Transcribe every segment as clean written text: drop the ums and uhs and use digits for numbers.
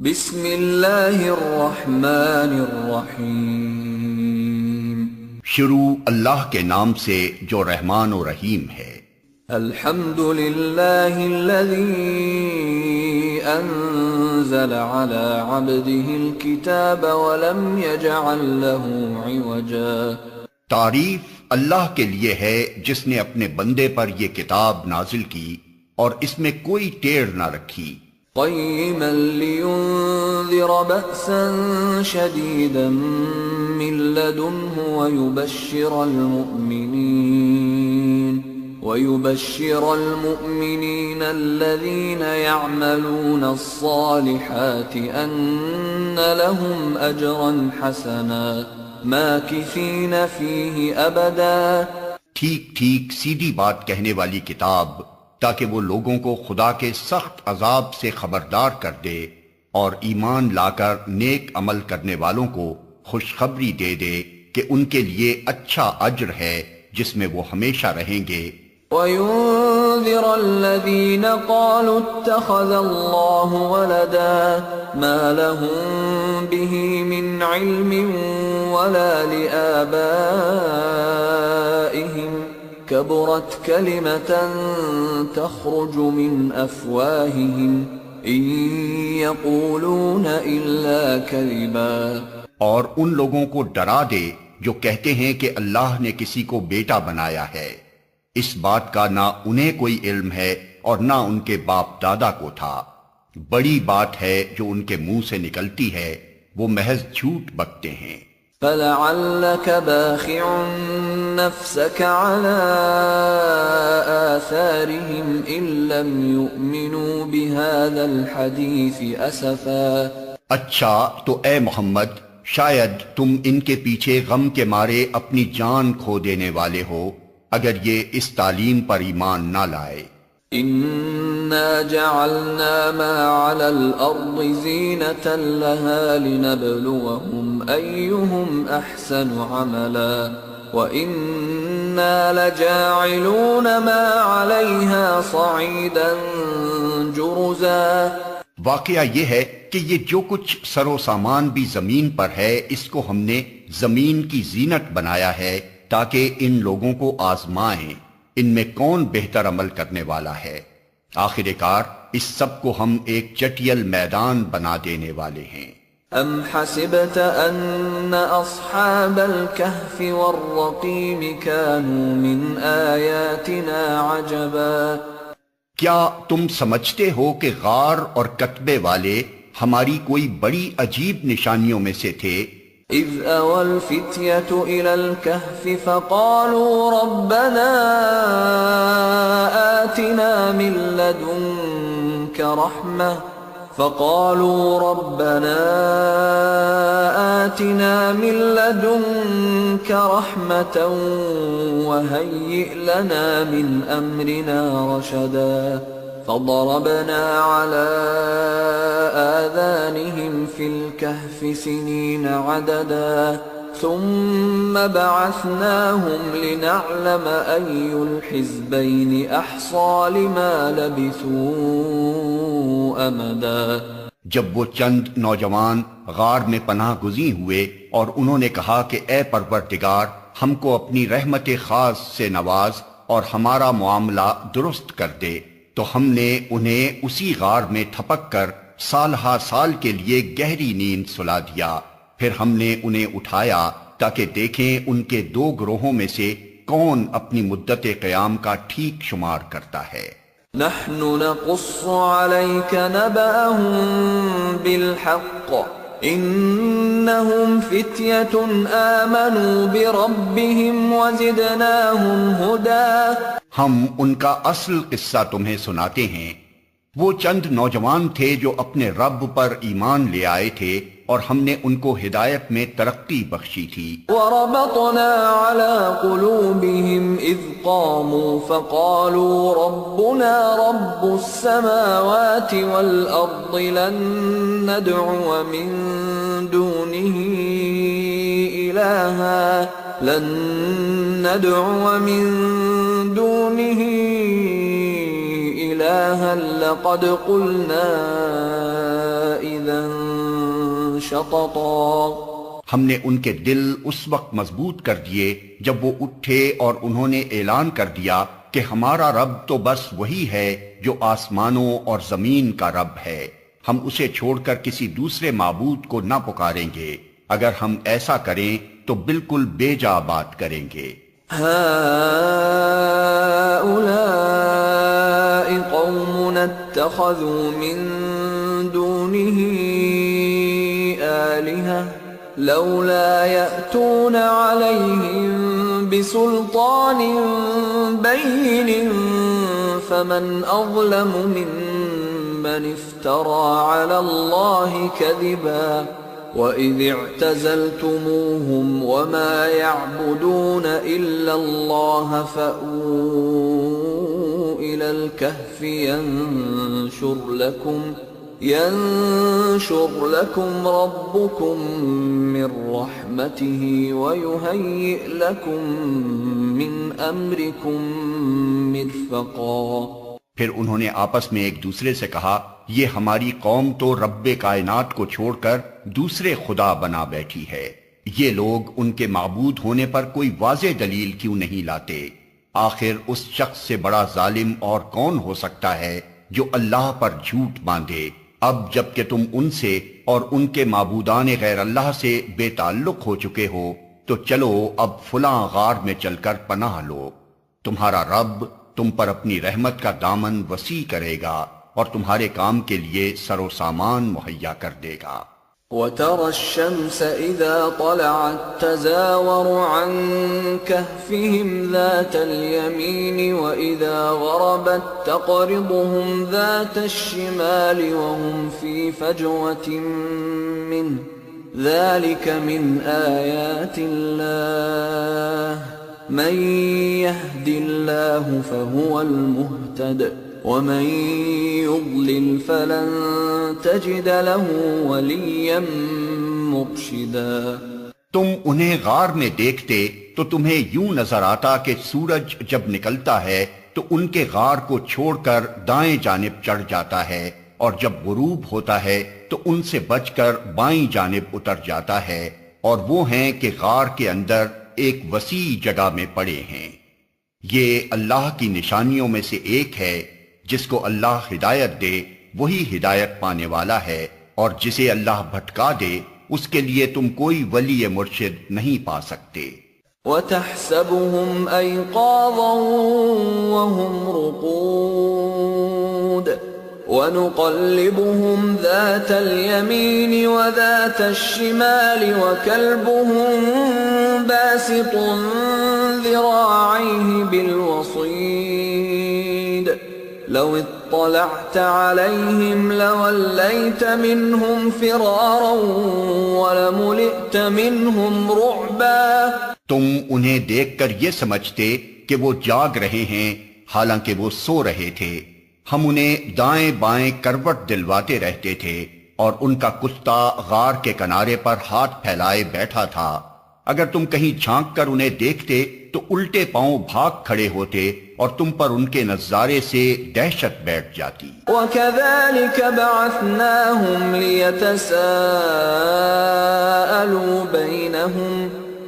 بسم اللہ الرحمن الرحیم، شروع اللہ کے نام سے جو رحمان و رحیم ہے۔ الحمد للہ الذی انزل على عبده الكتاب ولم يجعل له عوجا۔ تعریف اللہ کے لیے ہے جس نے اپنے بندے پر یہ کتاب نازل کی اور اس میں کوئی ٹیڑھ نہ رکھی۔ قیما لینذر بأسا شدیدا من لدنه ويبشر المؤمنين الذين يعملون الصالحات أن لهم أجرا حسنا ماكثين فيه أبدا۔ ٹھیک ٹھیک سیدھی بات کہنے والی کتاب، تاکہ وہ لوگوں کو خدا کے سخت عذاب سے خبردار کر دے اور ایمان لا کر نیک عمل کرنے والوں کو خوشخبری دے دے کہ ان کے لیے اچھا اجر ہے جس میں وہ ہمیشہ رہیں گے۔ وَيُنذِرَ الَّذِينَ قَالُوا اتَّخَذَ اللَّهُ وَلَدًا مَا لَهُم بِهِ مِنْ عِلْمٍ وَلَا لِآبَائِهِمْ كَبُرَتْ كَلِمَةً تَخْرُجُ مِنْ أَفْوَاهِهِمْ إِنْ يَقُولُونَ إِلَّا كَذِبًا۔ اور ان لوگوں کو ڈرا دے جو کہتے ہیں کہ اللہ نے کسی کو بیٹا بنایا ہے، اس بات کا نہ انہیں کوئی علم ہے اور نہ ان کے باپ دادا کو تھا۔ بڑی بات ہے جو ان کے منہ سے نکلتی ہے، وہ محض جھوٹ بکتے ہیں۔ فَلَعَلَّكَ بَاخِعٌ نَفْسَكَ عَلَىٰ آثَارِهِمْ إِن لَّمْ يُؤْمِنُوا بِهَٰذَا الْحَدِيثِ أَسَفًا۔ اچھا تو اے محمد، شاید تم ان کے پیچھے غم کے مارے اپنی جان کھو دینے والے ہو اگر یہ اس تعلیم پر ایمان نہ لائے۔ إِنَّا جَعَلْنَا مَا عَلَى الْأَرْضِ زِينَةً لَهَا لِنَبْلُوَهُمْ أَيُّهُمْ أَحْسَنُ عَمَلًا وَإِنَّا لَجَاعِلُونَ مَا عَلَيْهَا صَعِيدًا جُرُزًا۔ واقعہ یہ ہے کہ یہ جو کچھ سر و سامان بھی زمین پر ہے، اس کو ہم نے زمین کی زینت بنایا ہے تاکہ ان لوگوں کو آزمائیں ان میں کون بہتر عمل کرنے والا ہے۔ آخر کار اس سب کو ہم ایک چٹیل میدان بنا دینے والے ہیں۔ ام حسبت ان اصحاب الكهف والرقیم كانوا من آیاتنا عجبا۔ کیا تم سمجھتے ہو کہ غار اور کتبے والے ہماری کوئی بڑی عجیب نشانیوں میں سے تھے؟ اذ اوى الفتية الى الكهف فقالوا ربنا آتنا من لدنك رحمة وهيئ لنا من أمرنا رشدا۔ فضربنا على آذانهم في الكهف سنين عددا ثم بعثناهم لنعلم أي الحزبين أحصى لما لبثوا أمدا۔ جب وہ چند نوجوان غار میں پناہ گزین ہوئے اور انہوں نے کہا کہ اے پروردگار، ہم کو اپنی رحمت خاص سے نواز اور ہمارا معاملہ درست کر دے، تو ہم نے انہیں اسی غار میں تھپک کر سالہا سال کے لیے گہری نیند سلا دیا۔ پھر ہم نے انہیں اٹھایا تاکہ دیکھیں ان کے دو گروہوں میں سے کون اپنی مدت قیام کا ٹھیک شمار کرتا ہے۔ نحن نقص عليك نبأهم بالحق انهم فتية آمنوا بربهم وزدناهم هدى۔ ہم ان کا اصل قصہ تمہیں سناتے ہیں۔ وہ چند نوجوان تھے جو اپنے رب پر ایمان لے آئے تھے اور ہم نے ان کو ہدایت میں ترقی بخشی تھی۔ وَرَبَطْنَا عَلَى قُلُوبِهِمْ إِذْ قَامُوا فَقَالُوا رَبُّنَا رَبُّ السَّمَاوَاتِ وَالْأَرْضِ لَن نَّدْعُوَ مِن دُونِهِ إِلَٰهًا إلها لقد قلنا إذا شططا. ہم نے ان کے دل اس وقت مضبوط کر دیے جب وہ اٹھے اور انہوں نے اعلان کر دیا کہ ہمارا رب تو بس وہی ہے جو آسمانوں اور زمین کا رب ہے، ہم اسے چھوڑ کر کسی دوسرے معبود کو نہ پکاریں گے، اگر ہم ایسا کریں تو بالکل بے جا بات کریں گے۔ هؤلاء قوم اتخذوا من دونه آلهة لولا يأتون عليهم بسلطان بين فمن أظلم ممن افترى على الله كذبا وإذ اعتزلتموهم وما يعبدون إلا الله فأووا إلى الكهف ينشر لكم ربكم من رحمته ويهيئ لكم من أمركم مرفقا۔ پھر انہوں نے آپس میں ایک دوسرے سے کہا، یہ ہماری قوم تو رب کائنات کو چھوڑ کر دوسرے خدا بنا بیٹھی ہے، یہ لوگ ان کے معبود ہونے پر کوئی واضح دلیل کیوں نہیں لاتے؟ آخر اس شخص سے بڑا ظالم اور کون ہو سکتا ہے جو اللہ پر جھوٹ باندھے؟ اب جب کہ تم ان سے اور ان کے معبودان غیر اللہ سے بے تعلق ہو چکے ہو تو چلو اب فلاں غار میں چل کر پناہ لو، تمہارا رب تم پر اپنی رحمت کا دامن وسیع کرے گا اور تمہارے کام کے لیے سر و سامان مہیا کر دے گا۔ وَتَرَى الشَّمْسَ إِذَا طَلَعَتْ تَزَاوَرُ عَنْ كَهْفِهِمْ ذَاتَ الْيَمِينِ وَإِذَا غَرَبَتْ تَقْرِضُهُمْ ذَاتَ الشِّمَالِ وَهُمْ فِي فَجْوَةٍ مِّنْهُ ذَلِكَ مِنْ آيَاتِ اللَّهِ مَنْ يَهْدِ اللَّهُ فَهُوَ الْمُهْتَدِ وَمَنْ يُضْلِلْ فَلَنْ تَجِدَ لَهُ وَلِيًّا مُرْشِدًا۔ تم انہیں غار میں دیکھتے تو تمہیں یوں نظر آتا کہ سورج جب نکلتا ہے تو ان کے غار کو چھوڑ کر دائیں جانب چڑھ جاتا ہے، اور جب غروب ہوتا ہے تو ان سے بچ کر بائیں جانب اتر جاتا ہے، اور وہ ہیں کہ غار کے اندر ایک وسیع جگہ میں پڑے ہیں۔ یہ اللہ کی نشانیوں میں سے ایک ہے، جس کو اللہ ہدایت دے وہی ہدایت پانے والا ہے، اور جسے اللہ بھٹکا دے اس کے لیے تم کوئی ولی مرشد نہیں پا سکتے۔ وَتَحْسَبُهُمْ أَيْقَاظًا وَهُمْ رُقُودٌ وَنُقَلِّبُهُمْ ذَاتَ الْيَمِينِ وَذَاتَ الشِّمَالِ وَكَلْبُهُمْ بَاسِطٌ ذِرَاعَيْهِ بِالْوَصِيدِ لَوِ اطَّلَعْتَ عَلَيْهِمْ لَوَلَّيْتَ مِنْهُمْ فِرَارًا وَلَمُلِئْتَ مِنْهُمْ رُعْبًا۔ تم انہیں دیکھ کر یہ سمجھتے کہ وہ جاگ رہے ہیں، حالانکہ وہ سو رہے تھے، ہم انہیں دائیں بائیں کروٹ دلواتے رہتے تھے، اور ان کا کتا غار کے کنارے پر ہاتھ پھیلائے بیٹھا تھا، اگر تم کہیں جھانک کر انہیں دیکھتے تو الٹے پاؤں بھاگ کھڑے ہوتے اور تم پر ان کے نظارے سے دہشت بیٹھ جاتی۔ وَكَذَلِكَ بَعَثْنَاهُمْ لِيَتَسَاءَلُوا بَيْنَهُمْ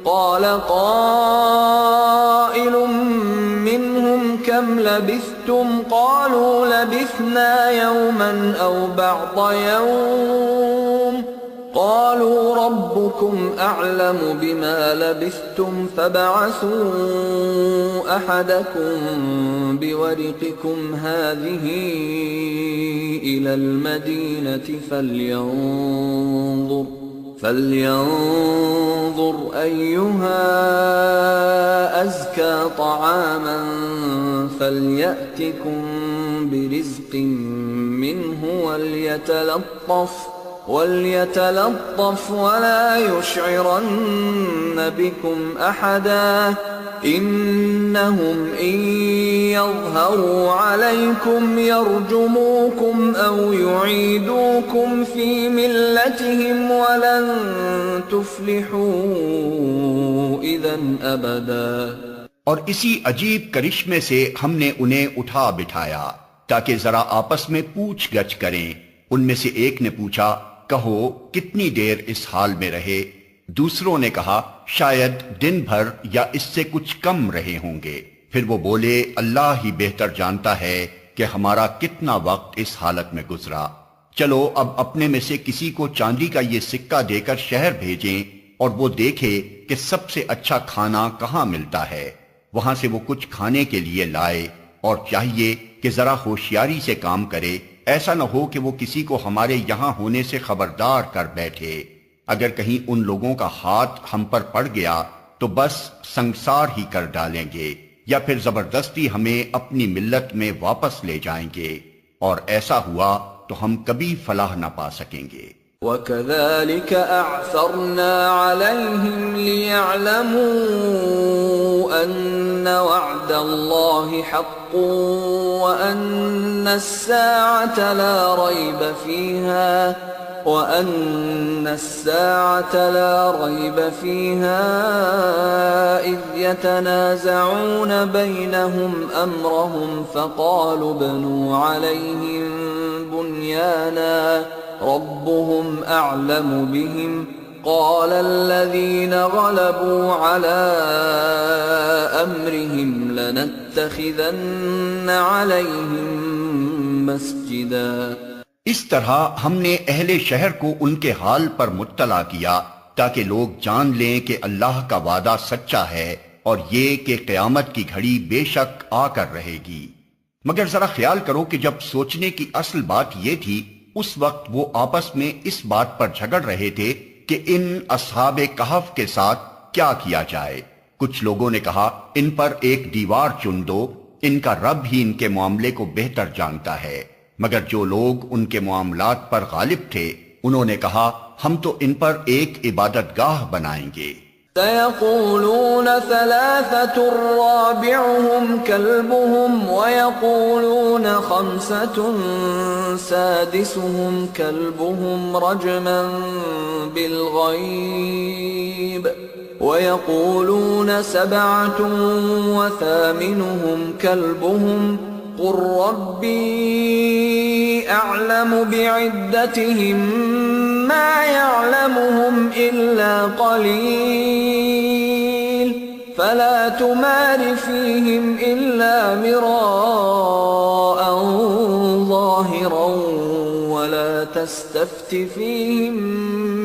قَالَ قَائِلٌ مِّنْهُمْ كَمْ لَبِثْتُمْ قَالُوا لَبِثْنَا يَوْمًا أَوْ بَعْضَ يَوْمٍ قَالُوا رَبُّكُمْ أَعْلَمُ بِمَا لَبِثْتُمْ فَابْعَثُوا أَحَدَكُمْ بِوَرِقِكُمْ هَٰذِهِ إِلَى الْمَدِينَةِ فَلْيَنظُرْ أَيُّهَا أَزْكَىٰ طَعَامًا فَلْيَأْتِكُمْ بِرِزْقٍ مِّنْهُ وَلْيَتَلَطَّفْ وَلَا يُشْعِرَنَّ بِكُمْ أَحَدًا إِنَّهُمْ إِن يَظْهَرُوا عَلَيْكُمْ يَرْجُمُوكُمْ أَوْ يُعِيدُوكُمْ فِي مِلَّتِهِمْ وَلَن تُفْلِحُوا إِذًا أَبَدًا۔ اور اسی عجیب کرشمے سے ہم نے انہیں اٹھا بٹھایا، تاکہ ذرا آپس میں پوچھ گچھ کریں۔ ان میں سے ایک نے پوچھا، کہو کتنی دیر اس حال میں رہے؟ دوسروں نے کہا، شاید دن بھر یا اس سے کچھ کم رہے ہوں گے۔ پھر وہ بولے، اللہ ہی بہتر جانتا ہے کہ ہمارا کتنا وقت اس حالت میں گزرا۔ چلو اب اپنے میں سے کسی کو چاندی کا یہ سکہ دے کر شہر بھیجیں اور وہ دیکھے کہ سب سے اچھا کھانا کہاں ملتا ہے، وہاں سے وہ کچھ کھانے کے لیے لائے، اور چاہیے کہ ذرا ہوشیاری سے کام کرے، ایسا نہ ہو کہ وہ کسی کو ہمارے یہاں ہونے سے خبردار کر بیٹھے۔ اگر کہیں ان لوگوں کا ہاتھ ہم پر پڑ گیا تو بس سنگسار ہی کر ڈالیں گے، یا پھر زبردستی ہمیں اپنی ملت میں واپس لے جائیں گے، اور ایسا ہوا تو ہم کبھی فلاح نہ پا سکیں گے۔ وَكَذَلِكَ أَعْثَرْنَا عَلَيْهِمْ لِيَعْلَمُوا أَنَّ وَعْدَ اللَّهِ حَقٌّ وَأَنَّ السَّاعَةَ لَا رَيْبَ فِيهَا إِذْ يَتَنَازَعُونَ بَيْنَهُمْ أَمْرَهُمْ فَقَالُوا ابْنُوا عَلَيْهِمْ بُنْيَانًا رَبُّهُمْ أَعْلَمُ بِهِمْ قَالَ الَّذِينَ غَلَبُوا عَلَىٰ أَمْرِهِمْ لَنَتَّخِذَنَّ عَلَيْهِمْ مَسْجِدًا۔ اس طرح ہم نے اہل شہر کو ان کے حال پر مطلع کیا تاکہ لوگ جان لیں کہ اللہ کا وعدہ سچا ہے اور یہ کہ قیامت کی گھڑی بے شک آ کر رہے گی۔ مگر ذرا خیال کرو کہ جب سوچنے کی اصل بات یہ تھی، اس وقت وہ آپس میں اس بات پر جھگڑ رہے تھے کہ ان اصحاب کہف کے ساتھ کیا کیا جائے۔ کچھ لوگوں نے کہا، ان پر ایک دیوار چن دو، ان کا رب ہی ان کے معاملے کو بہتر جانتا ہے۔ مگر جو لوگ ان کے معاملات پر غالب تھے، انہوں نے کہا، ہم تو ان پر ایک عبادت گاہ بنائیں گے۔ سَيَقُولُونَ ثَلَاثَةٌ رَّابِعُهُمْ كَلْبُهُمْ وَيَقُولُونَ خَمْسَةٌ سَادِسُهُمْ كَلْبُهُمْ رَجْمًا بِالْغَيْبِ وَيَقُولُونَ سَبْعَةٌ وَثَامِنُهُمْ كَلْبُهُمْ قُل رَّبِّي أَعْلَمُ بِعِدَّتِهِم مَّا يَعْلَمُهُمْ إِلَّا قَلِيلٌ فَلَا تُمَارِ فِيهِمْ إِلَّا مِرَاءً ظَاهِرًا وَلَا تَسْتَفْتِ فِيهِم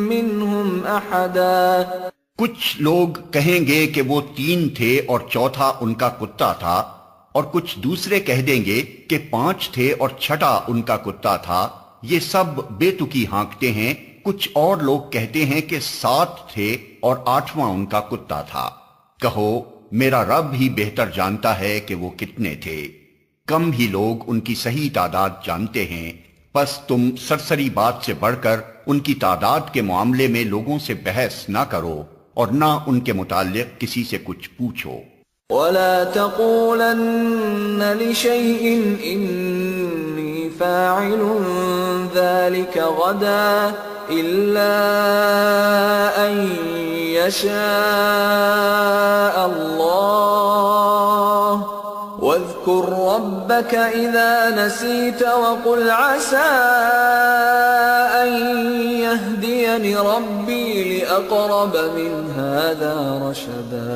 مِّنْهُمْ أَحَدًا۔ کچھ لوگ کہیں گے کہ وہ 3 تھے اور چوتھا ان کا کتا تھا، اور کچھ دوسرے کہہ دیں گے کہ 5 تھے اور چھٹا ان کا کتا تھا۔ یہ سب بے تکی ہانکتے ہیں۔ کچھ اور لوگ کہتے ہیں کہ 7 تھے اور 8واں ان کا کتا تھا۔ کہو، میرا رب ہی بہتر جانتا ہے کہ وہ کتنے تھے۔ کم ہی لوگ ان کی صحیح تعداد جانتے ہیں، پس تم سرسری بات سے بڑھ کر ان کی تعداد کے معاملے میں لوگوں سے بحث نہ کرو اور نہ ان کے متعلق کسی سے کچھ پوچھو۔ وَلَا تَقُولَنَّ لِشَيْءٍ إِنِّي فَاعِلٌ ذَلِكَ غَدًا إِلَّا أَن يَشَاءَ اللَّهُ وَاذْكُر رَّبَّكَ إِذَا نَسِيتَ وَقُلْ عَسَىٰ أَن يَهْدِيَنِ رَبِّي لِأَقْرَبَ مِنْ هَٰذَا رَشَدًا۔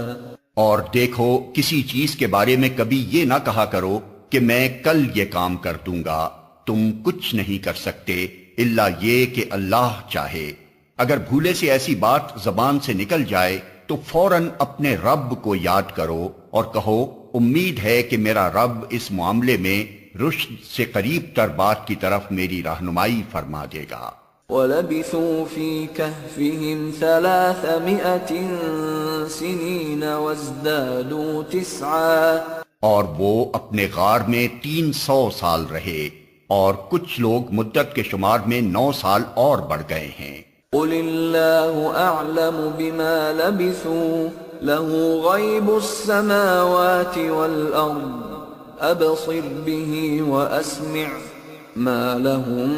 اور دیکھو، کسی چیز کے بارے میں کبھی یہ نہ کہا کرو کہ میں کل یہ کام کر دوں گا۔ تم کچھ نہیں کر سکتے الا یہ کہ اللہ چاہے۔ اگر بھولے سے ایسی بات زبان سے نکل جائے تو فوراً اپنے رب کو یاد کرو اور کہو، امید ہے کہ میرا رب اس معاملے میں رشد سے قریب تر بات کی طرف میری رہنمائی فرما دے گا۔ وَلَبِثُوا فِي كَهْفِهِمْ 300 سِنِينَ وَازْدَادُوا 9۔ اور وہ اپنے غار میں 300 سال رہے، اور کچھ لوگ مدت کے شمار میں 9 سال اور بڑھ گئے ہیں۔ قُلِ اللَّهُ أَعْلَمُ بِمَا لَبِثُوا لَهُ غَيْبُ السَّمَاوَاتِ وَالْأَرْضِ أَبْصِرْ بِهِ وَأَسْمِعْ مَا لَهُم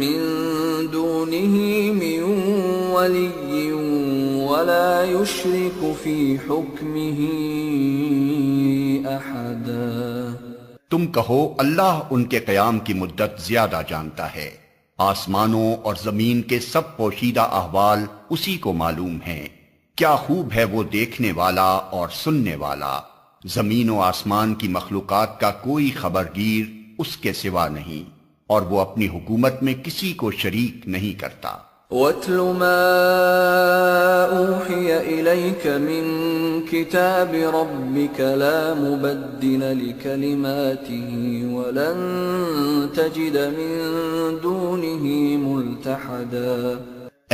مِّن دُونِهِ مِن وَلِيٍّ وَلَا يُشْرِكُ فِي حُكْمِهِ أَحَدًا۔ تم کہو اللہ ان کے قیام کی مدت زیادہ جانتا ہے۔ آسمانوں اور زمین کے سب پوشیدہ احوال اسی کو معلوم ہیں۔ کیا خوب ہے وہ دیکھنے والا اور سننے والا۔ زمین و آسمان کی مخلوقات کا کوئی خبرگیر اس کے سوا نہیں، اور وہ اپنی حکومت میں کسی کو شریک نہیں کرتا۔ وَاتْلُ مَا أُوحِيَ إِلَيْكَ مِن كِتَابِ رَبِّكَ لَا مُبَدِّلَ لِكَلِمَاتِهِ وَلَن تَجِدَ مِن دُونِهِ مُلْتَحَدًا۔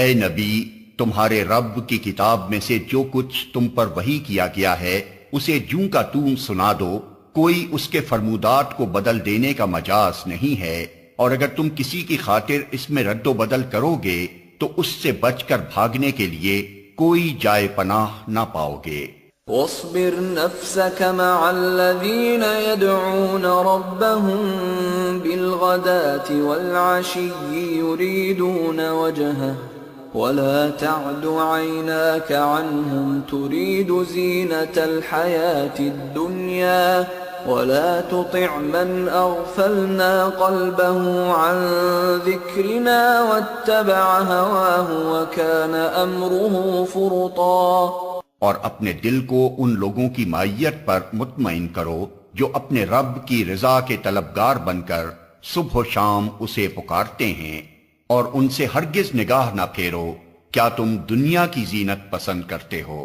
اے نبی، تمہارے رب کی کتاب میں سے جو کچھ تم پر وحی کیا گیا ہے اسے جوں کا توں سنا دو، کوئی اس کے فرمودات کو بدل دینے کا مجاز نہیں ہے، اور اگر تم کسی کی خاطر اس میں رد و بدل کرو گے تو اس سے بچ کر بھاگنے کے لیے کوئی جائے پناہ نہ پاؤ گے۔ وَاصْبِرْ نَفْسَكَ مَعَ الَّذِينَ يَدْعُونَ رَبَّهُم بِالْغَدَاةِ وَالْعَشِيِّ يُرِيدُونَ وَجْهَهُ وَلَا تَعْدُ عَيْنَاكَ عَنْهُمْ تُرِيدُ زِينَةَ الْحَيَاةِ الدُّنْيَا وَلَا تُطِعْ مَنْ أَغْفَلْنَا قَلْبَهُ عَنْ ذِكْرِنَا وَاتَّبَعَ هَوَاهُ وَكَانَ أَمْرُهُ فُرُطًا۔ اور اپنے دل کو ان لوگوں کی معیت پر مطمئن کرو جو اپنے رب کی رضا کے طلبگار بن کر صبح و شام اسے پکارتے ہیں، اور ان سے ہرگز نگاہ نہ پھیرو۔ کیا تم دنیا کی زینت پسند کرتے ہو؟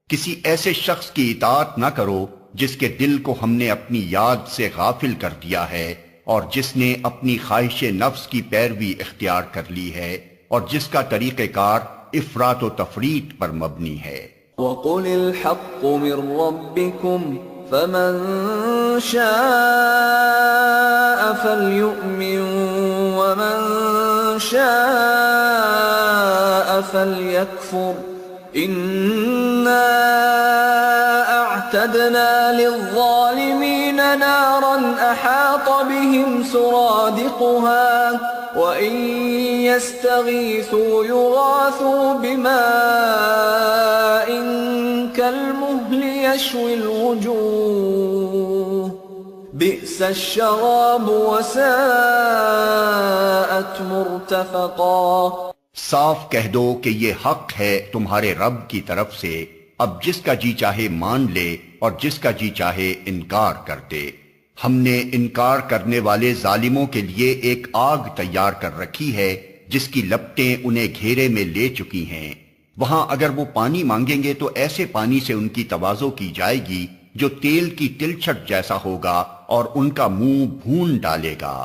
کسی ایسے شخص کی اطاعت نہ کرو جس کے دل کو ہم نے اپنی یاد سے غافل کر دیا ہے، اور جس نے اپنی خواہش نفس کی پیروی اختیار کر لی ہے، اور جس کا طریقہ کار افراط و تفریط پر مبنی ہے۔ وَقُلِ الْحَقُّ مِن رَّبِّكُمْ فَمَن شَاءَ فَلْيُؤْمِن وَمَن شَاءَ فَلْيَكْفُرْ إِنَّا أَعْتَدْنَا لِلظَّالِمِينَ نَارًا أَحَاطَ بِهِمْ سُرَادِقُهَا وَإِن يَسْتَغِيثُوا يُغَاثُوا بِمَاءٍ كَالْمُهْلِ يَشْوِي الْوُجُوهَ بِئْسَ الشَّرَابُ وَسَاءَتْ مُرْتَفَقًا۔ صاف کہہ دو کہ یہ حق ہے تمہارے رب کی طرف سے، اب جس کا جی چاہے مان لے اور جس کا جی چاہے انکار کر دے۔ ہم نے انکار کرنے والے ظالموں کے لیے ایک آگ تیار کر رکھی ہے جس کی لپٹیں انہیں گھیرے میں لے چکی ہیں۔ وہاں اگر وہ پانی مانگیں گے تو ایسے پانی سے ان کی تواضع کی جائے گی جو تیل کی تلچھٹ جیسا ہوگا اور ان کا منہ بھون ڈالے گا۔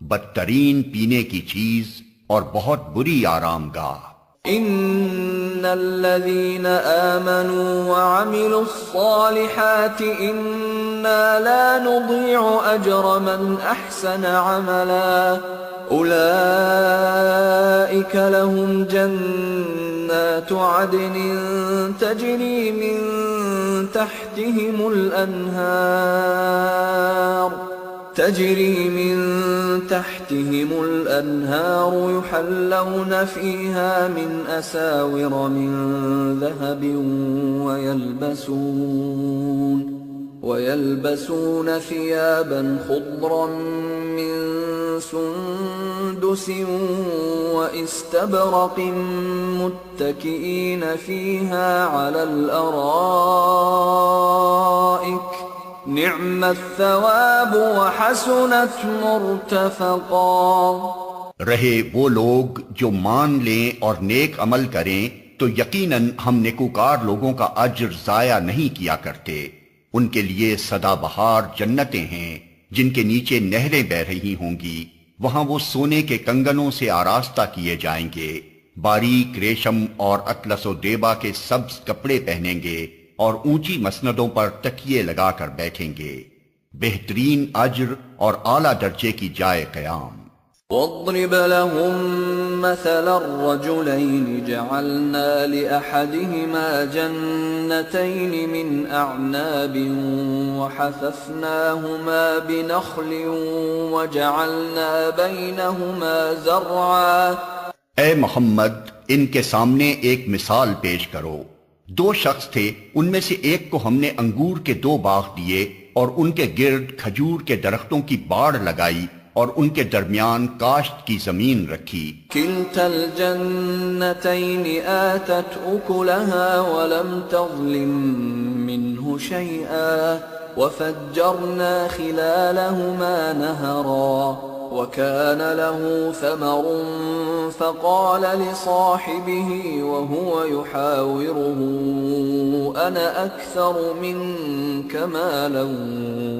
بدترین پینے کی چیز اور بہت بری آرام گاہ۔ ان الذين آمنوا وعملوا الصالحات انا لا نضيع اجر من احسن عملا اولئك لهم جنات عدن تجري من تحتهم الأنهار يحلون فيها من أساور من ذهب ويلبسون ثيابا خضرا من سندس واستبرق متكئين فيها على الأرائك نعم الثواب وحسنت مرتفقا۔ رہے وہ لوگ جو مان لیں اور نیک عمل کریں تو یقیناً ہم نیکوکار لوگوں کا اجر ضائع نہیں کیا کرتے۔ ان کے لیے سدا بہار جنتیں ہیں جن کے نیچے نہریں بہہ رہی ہوں گی، وہاں وہ سونے کے کنگنوں سے آراستہ کیے جائیں گے، باریک ریشم اور اطلس و دیبا کے سبز کپڑے پہنیں گے اور اونچی مسندوں پر تکیے لگا کر بیٹھیں گے۔ بہترین اجر اور اعلیٰ درجے کی جائے قیام۔ واضرب لهم مثل الرجلين جعلنا لأحدهما جنتين من أعناب وحففناهما بنخل وجعلنا بينهما زرعا۔ اے محمد، ان کے سامنے ایک مثال پیش کرو۔ دو شخص تھے، ان میں سے ایک کو ہم نے انگور کے 2 باغ دیے اور ان کے گرد کھجور کے درختوں کی باڑ لگائی اور ان کے درمیان کاشت کی زمین رکھی۔ كلتا الجنتين آتت أكلها ولم تظلم منه شيئا وفجرنا خلالهما نهرا وكان له ثمر فقال لصاحبه وهو يحاوره أنا أكثر منك مالا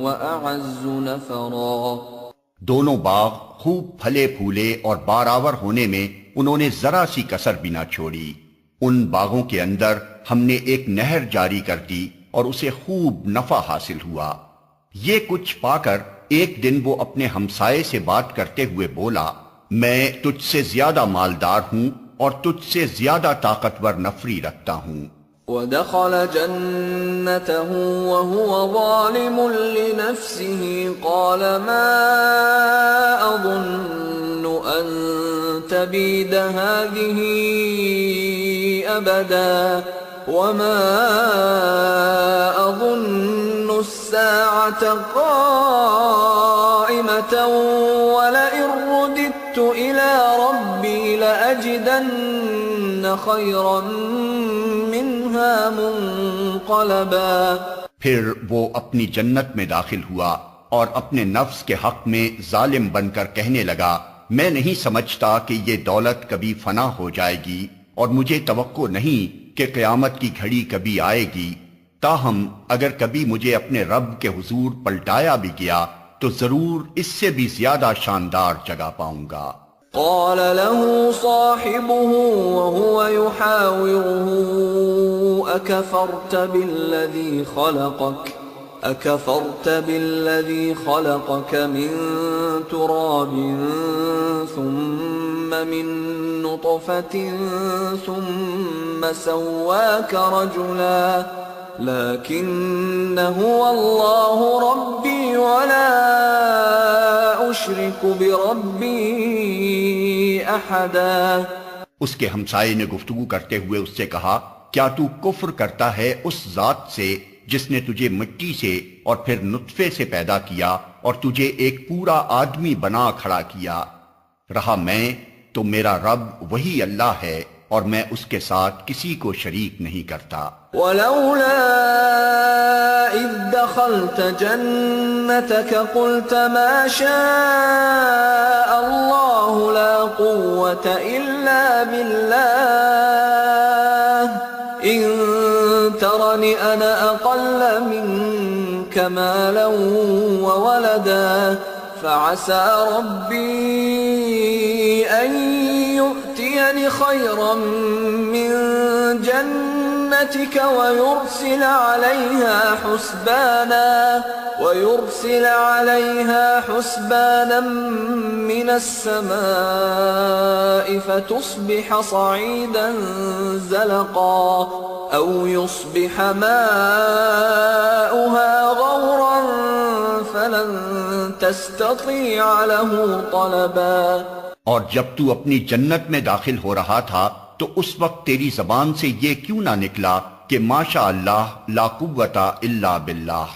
وأعز نفرا۔ دونوں باغ خوب پھلے پھولے اور بارآور ہونے میں انہوں نے ذرا سی کسر بھی نہ چھوڑی۔ ان باغوں کے اندر ہم نے ایک نہر جاری کر دی اور اسے خوب نفع حاصل ہوا۔ یہ کچھ پا کر ایک دن وہ اپنے ہمسائے سے بات کرتے ہوئے بولا، میں تجھ سے زیادہ مالدار ہوں اور تجھ سے زیادہ طاقتور نفری رکھتا ہوں۔ ودخل جنته وهو ظالم لنفسه قال ما أظن أن تبيد هذه أبدا وما أظن الساعة قائمة ولئن رددت إلى ربي لأجدن خيرا منها منقلبا۔ پھر وہ اپنی جنت میں داخل ہوا اور اپنے نفس کے حق میں ظالم بن کر کہنے لگا، میں نہیں سمجھتا کہ یہ دولت کبھی فنا ہو جائے گی اور مجھے توقع نہیں کہ قیامت کی گھڑی کبھی آئے گی، تاہم اگر کبھی مجھے اپنے رب کے حضور پلٹایا بھی گیا تو ضرور اس سے بھی زیادہ شاندار جگہ پاؤں گا۔ قال له صاحبه وهو يحاوره أكفرت بالذي خلقك من تراب ثم من نطفة ثم سواك رجلا لكن هو الله ربي ولا أشرك بربي أحدا۔ اس کے ہمسائے نے گفتگو کرتے ہوئے اس سے کہا، کیا تو کفر کرتا ہے اس ذات سے جس نے تجھے مٹی سے اور پھر نطفے سے پیدا کیا اور تجھے ایک پورا آدمی بنا کھڑا کیا؟ رہا میں تو میرا رب وہی اللہ ہے اور میں اس کے ساتھ کسی کو شریک نہیں کرتا۔ وَلَوْلَا إِذْ دَخَلْتَ جَنَّتَكَ قُلْتَ مَا شَاءَ اللَّهُ لَا قُوَّةَ إِلَّا بِاللَّهِ إِن تَرَنِ أَنَا أَقَلَّ مِنكَ مَالًا وَوَلَدًا فَعَسَى رَبِّي أَن يُؤْتِيَنِ خَيْرًا مِّن جَنَّتِكَ وَيُرْسِلَ عَلَيْهَا حُسْبَانًا مِّنَ السَّمَاءِ فَتُصْبِحَ صَعِيدًا زَلَقًا أَوْ يُصْبِحَ مَاؤُهَا غَوْرًا فَلَن تَسْتَطِيعَ لَهُ طَلَبًا۔ اور جب تو اپنی جنت میں داخل ہو رہا تھا تو اس وقت تیری زبان سے یہ کیوں نہ نکلا کہ ماشاء اللہ لا قوت الا باللہ؟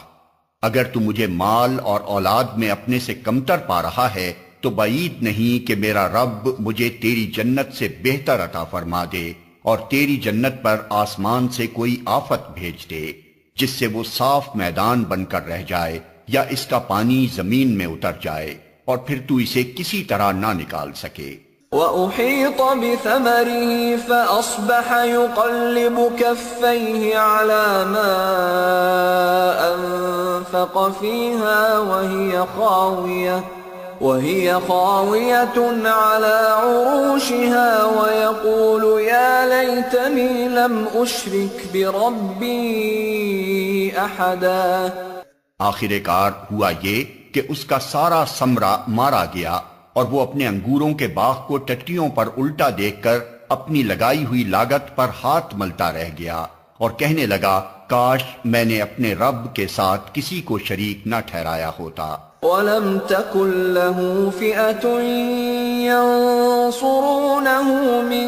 اگر تو مجھے مال اور اولاد میں اپنے سے کمتر پا رہا ہے تو بعید نہیں کہ میرا رب مجھے تیری جنت سے بہتر عطا فرما دے اور تیری جنت پر آسمان سے کوئی آفت بھیج دے جس سے وہ صاف میدان بن کر رہ جائے یا اس کا پانی زمین میں اتر جائے اور پھر تو اسے کسی طرح نہ نکال سکے۔ وَأُحِيطَ بِثَمَرِهِ فَأَصْبَحَ يُقَلِّبُ كَفَّيْهِ عَلَى مَا أَنفَقَ فِيهَا وَهِيَ خَاوِيَةٌ عَلَى عُرُوشِهَا وَيَقُولُ يَا لَيْتَنِي لَمْ أُشْرِكْ بِرَبِّي أَحَدًا۔ آخر کار ہوا یہ کہ اس کا سارا ثمرہ مارا گیا اور وہ اپنے انگوروں کے باغ کو ٹٹیوں پر الٹا دیکھ کر اپنی لگائی ہوئی لاگت پر ہاتھ ملتا رہ گیا اور کہنے لگا، کاش میں نے اپنے رب کے ساتھ کسی کو شریک نہ ٹھہرایا ہوتا۔ وَلَمْ تَكُنْ لَهُ فِئَةٌ يَنصُرُونَهُ مِن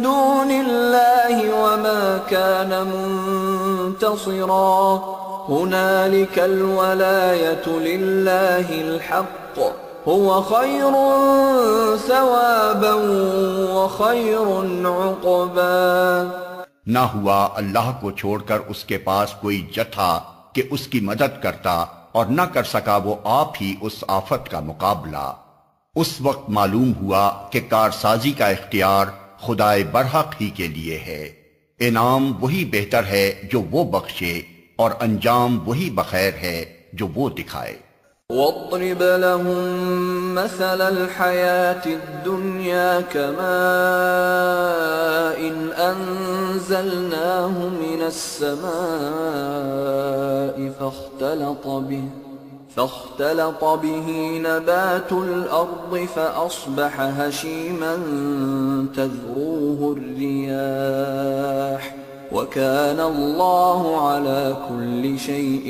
دُونِ اللَّهِ وَمَا كَانَ مُنتَصِرًا هنالك الولاية لله الحق هو خير ثوابا وخير عقبا۔ نہ ہوا اللہ کو چھوڑ کر اس کے پاس کوئی جتھا کہ اس کی مدد کرتا، اور نہ کر سکا وہ آپ ہی اس آفت کا مقابلہ۔ اس وقت معلوم ہوا کہ کارسازی کا اختیار خدائے برحق ہی کے لیے ہے۔ انعام وہی بہتر ہے جو وہ بخشے، اور انجام وہی بخیر ہے جو وہ دکھائے۔ وَاضْرِبْ لَهُم مَّثَلَ الْحَيَاةِ الدُّنْيَا كَمَاءٍ أَنزَلْنَاهُ مِنَ السَّمَاءِ فاختلط به نبات الأرض فأصبح هشيما تذروه الرياح وكان الله على كل شيء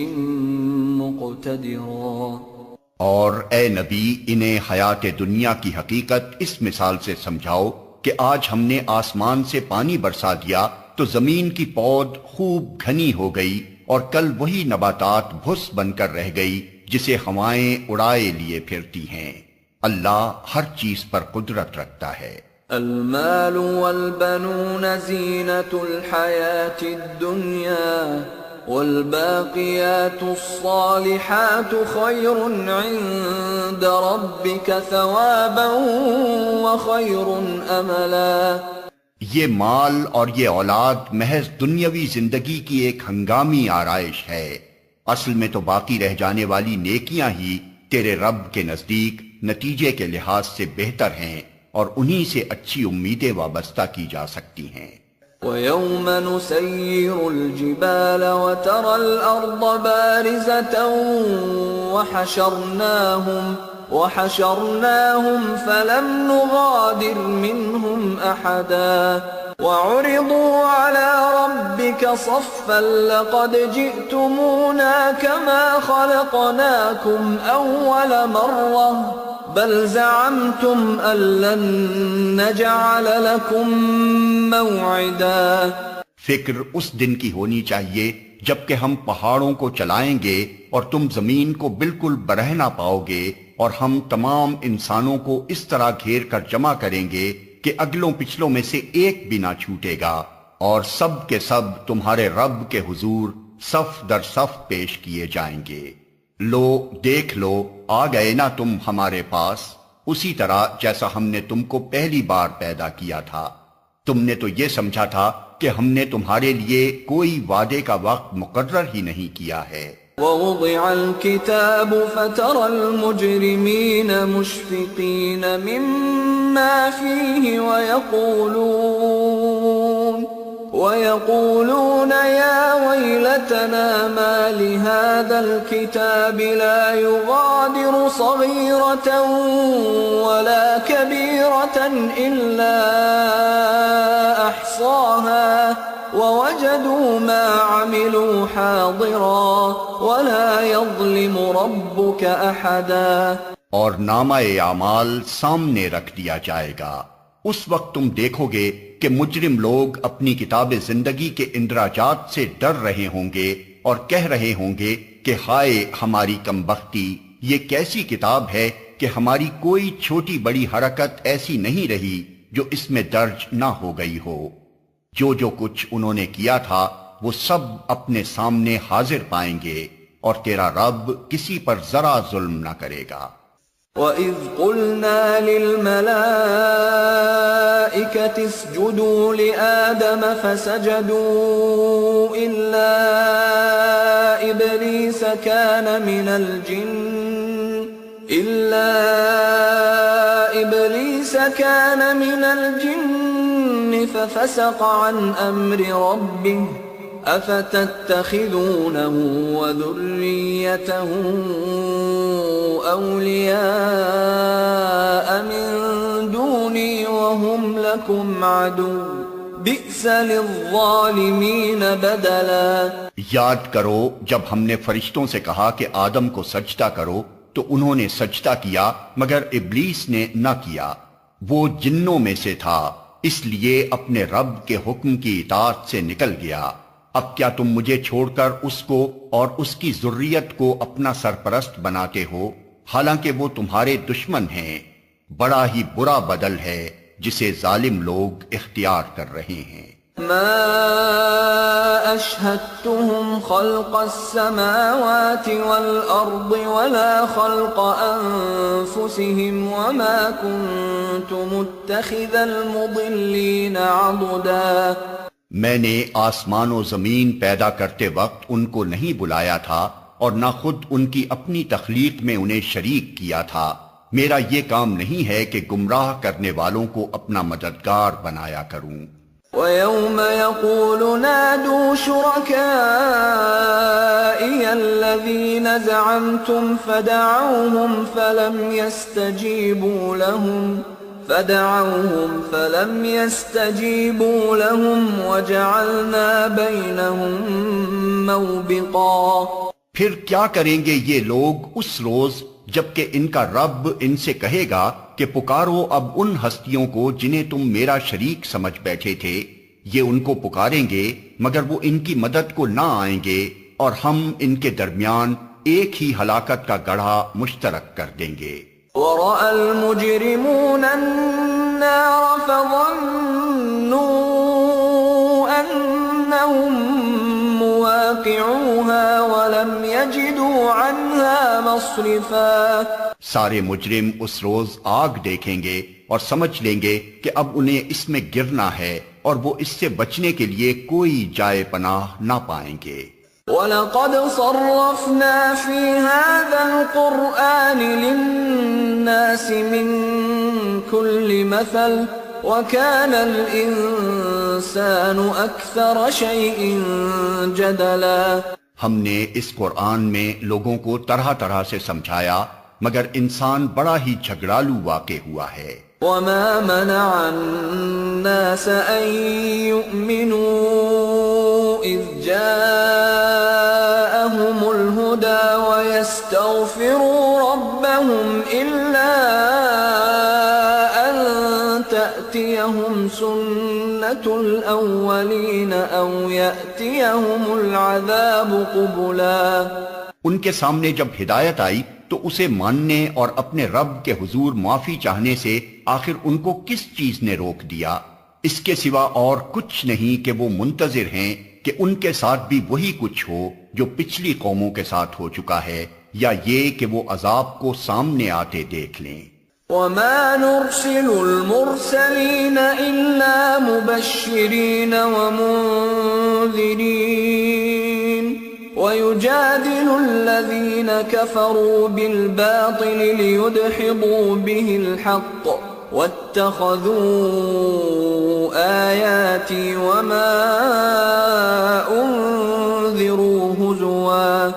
مقتدرا۔ اور اے نبی انہیں حیات دنیا کی حقیقت اس مثال سے سمجھاؤ کہ آج ہم نے آسمان سے پانی برسا دیا تو زمین کی پود خوب گھنی ہو گئی، اور کل وہی نباتات بھس بن کر رہ گئی جسے ہوائیں اڑائے لیے پھرتی ہیں۔ اللہ ہر چیز پر قدرت رکھتا ہے۔ المال والبنون زینة الحیاة الدنیا والباقیات الصالحات خیر عند ربک ثوابا وخیر املا۔ یہ مال اور یہ اولاد محض دنیاوی زندگی کی ایک ہنگامی آرائش ہے، اصل میں تو باقی رہ جانے والی نیکیاں ہی تیرے رب کے نزدیک نتیجے کے لحاظ سے بہتر ہیں، اور انہی سے اچھی امیدیں وابستہ کی جا سکتی ہیں۔ وَيَوْمَ نُسَيِّرُ الْجِبَالَ وَتَرَى الْأَرْضَ بَارِزَةً وَحَشَرْنَاهُمْ فَلَمْ نُغَادِرْ مِنْهُمْ أَحَدًا وَعُرِضُوا عَلَى رَبِّكَ صَفًّا لَقَدْ جِئْتُمُونَا كَمَا خَلَقْنَاكُمْ أَوَّلَ مَرَّةٍ بَلْ زَعَمْتُمْ أَن لَّن نَّجْعَلَ لَكُم مَّوْعِدًا۔ فکر اس دن کی ہونی چاہیے جبکہ ہم پہاڑوں کو چلائیں گے اور تم زمین کو بالکل برہنا پاؤ گے، اور ہم تمام انسانوں کو اس طرح گھیر کر جمع کریں گے کہ اگلوں پچھلوں میں سے ایک بھی نہ چھوٹے گا، اور سب کے سب تمہارے رب کے حضور صف در صف پیش کیے جائیں گے۔ لو دیکھ لو آ گئے نا تم ہمارے پاس، اسی طرح جیسا ہم نے تم کو پہلی بار پیدا کیا تھا۔ تم نے تو یہ سمجھا تھا کہ ہم نے تمہارے لیے کوئی وعدے کا وقت مقرر ہی نہیں کیا ہے۔ وَوُضِعَ الْكِتَابُ فَتَرَى الْمُجْرِمِينَ مُشْفِقِينَ مِمَّا فِيهِ وَيَقُولُونَ يَا وَيْلَتَنَا مَا لِهَذَا الْكِتَابِ لَا يُغَادِرُ صَغِيرَةً وَلَا كَبِيرَةً إِلَّا أَحْصَاهَا وَوَجَدُوا مَا عَمِلُوا حَاضِرًا وَلَا يَظْلِمُ رَبُّكَ أَحَدًا۔ اور نامہ اعمال سامنے رکھ دیا جائے گا، اس وقت تم دیکھو گے کہ مجرم لوگ اپنی کتاب زندگی کے اندراجات سے ڈر رہے ہوں گے اور کہہ رہے ہوں گے کہ ہائے ہماری کمبختی، یہ کیسی کتاب ہے کہ ہماری کوئی چھوٹی بڑی حرکت ایسی نہیں رہی جو اس میں درج نہ ہو گئی ہو۔ جو کچھ انہوں نے کیا تھا وہ سب اپنے سامنے حاضر پائیں گے، اور تیرا رب کسی پر ذرا ظلم نہ کرے گا۔ وَإِذْ قُلْنَا لِلْمَلَائِكَةِ اسْجُدُوا لِآدَمَ فَسَجَدُوا إِلَّا إِبْلِيسَ كَانَ مِنَ الْجِنِّ فَفَسَقَ عَنْ أَمْرِ رَبِّهِ أَفَتَتَّخِذُونَهُ وَذُرِّيَّتَهُ أَوْلِيَاءَ مِن دُونِي وَهُمْ لَكُمْ عَدُوٌّ بِئْسَ لِلظَّالِمِينَ بَدَلًا۔ یاد کرو جب ہم نے فرشتوں سے کہا کہ آدم کو سجدہ کرو تو انہوں نے سجدہ کیا مگر ابلیس نے نہ کیا، وہ جنوں میں سے تھا، اس لیے اپنے رب کے حکم کی اطاعت سے نکل گیا۔ اب کیا تم مجھے چھوڑ کر اس کو اور اس کی ذریت کو اپنا سرپرست بناتے ہو، حالانکہ وہ تمہارے دشمن ہیں؟ بڑا ہی برا بدل ہے جسے ظالم لوگ اختیار کر رہے ہیں۔ ما أشهدتهم خلق السماوات والأرض ولا خلق أنفسهم وما كنت متخذ المضلين عضدا۔ میں نے آسمان و زمین پیدا کرتے وقت ان کو نہیں بلایا تھا اور نہ خود ان کی اپنی تخلیق میں انہیں شریک کیا تھا۔ میرا یہ کام نہیں ہے کہ گمراہ کرنے والوں کو اپنا مددگار بنایا کروں۔ وَيَوْمَ يَقُولُ نَادُوا شُرَكَائِيَ الَّذِينَ زَعَمْتُمْ فَدَعَوْهُمْ فَلَمْ يَسْتَجِيبُوا لَهُمْ وَجَعَلْنَا بَيْنَهُمْ مَوْبِقًا۔ پھر کیا کریں گے یہ لوگ اس روز جبکہ ان کا رب ان سے کہے گا کہ پکارو اب ان ہستیوں کو جنہیں تم میرا شریک سمجھ بیٹھے تھے۔ یہ ان کو پکاریں گے مگر وہ ان کی مدد کو نہ آئیں گے، اور ہم ان کے درمیان ایک ہی ہلاکت کا گڑھا مشترک کر دیں گے۔ وَرَأَى الْمُجْرِمُونَ النَّارَ فَظَنُّوا أَنَّهُمْ مُوَاقِعُوهَا وَلَمْ يَجِدُوا عَنْهَا مَصْرِفًا۔ سارے مجرم اس روز آگ دیکھیں گے اور سمجھ لیں گے کہ اب انہیں اس میں گرنا ہے، اور وہ اس سے بچنے کے لیے کوئی جائے پناہ نہ پائیں گے۔ وَلَقَدْ صَرَّفْنَا فِي هَذَا الْقُرْآنِ لِلنَّاسِ مِنْ كُلِّ مَثَلٍ وَكَانَ الْإِنسَانُ أَكْثَرَ شَيْءٍ جَدَلًا۔ ہم نے اس قرآن میں لوگوں کو طرح طرح سے سمجھایا، مگر انسان بڑا ہی جھگڑالو واقع ہوا ہے۔ وَمَا مَنَعَ النَّاسَ أَن يُؤْمِنُوا إِذْ جَاءَهُمُ الْهُدَى وَيَسْتَغْفِرُوا رَبَّهُمْ إِلَّا أَن تَأْتِيَهُمْ سُنَّةُ الْأَوَّلِينَ أَوْ يَأْتِيَهُمُ الْعَذَابُ قُبُلًا۔ ان کے سامنے جب ہدایت آئی تو اسے ماننے اور اپنے رب کے حضور معافی چاہنے سے آخر ان کو کس چیز نے روک دیا؟ اس کے سوا اور کچھ نہیں کہ وہ منتظر ہیں کہ ان کے ساتھ بھی وہی کچھ ہو جو پچھلی قوموں کے ساتھ ہو چکا ہے، یا یہ کہ وہ عذاب کو سامنے آتے دیکھ لیں۔ وَمَا نُرْسِلُ الْمُرْسَلِينَ إِلَّا مُبَشِّرِينَ وَمُنذِرِينَ وَيُجَادِلُ الَّذِينَ كَفَرُوا بِالْبَاطِلِ لِيُدْحِضُوا بِهِ الْحَقَّ وَاتَّخَذُوا آيَاتِي وَمَا أُنذِرُوا هُزُوًا۔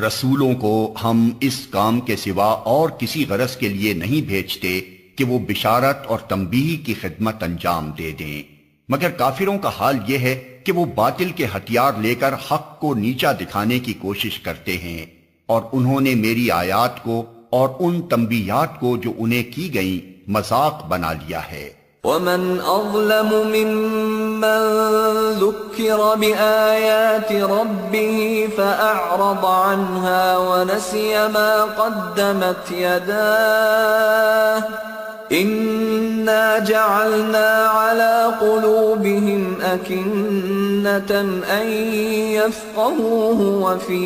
رسولوں کو ہم اس کام کے سوا اور کسی غرض کے لیے نہیں بھیجتے کہ وہ بشارت اور تنبیہ کی خدمت انجام دے دیں، مگر کافروں کا حال یہ ہے کہ وہ باطل کے ہتھیار لے کر حق کو نیچا دکھانے کی کوشش کرتے ہیں، اور انہوں نے میری آیات کو اور ان تنبیہات کو جو انہیں کی گئیں مذاق بنا لیا ہے۔ وَمَنْ أَظْلَمُ مِمَّنْ ذُكِّرَ بِآيَاتِ رَبِّهِ فَأَعْرَضَ عَنْهَا وَنَسِيَ مَا قَدَّمَتْ يَدَاهُ إِنَّا جَعَلْنَا عَلَى قُلُوبِهِمْ أَكِنَّةً أَن يَفْقَهُوهُ وَفِي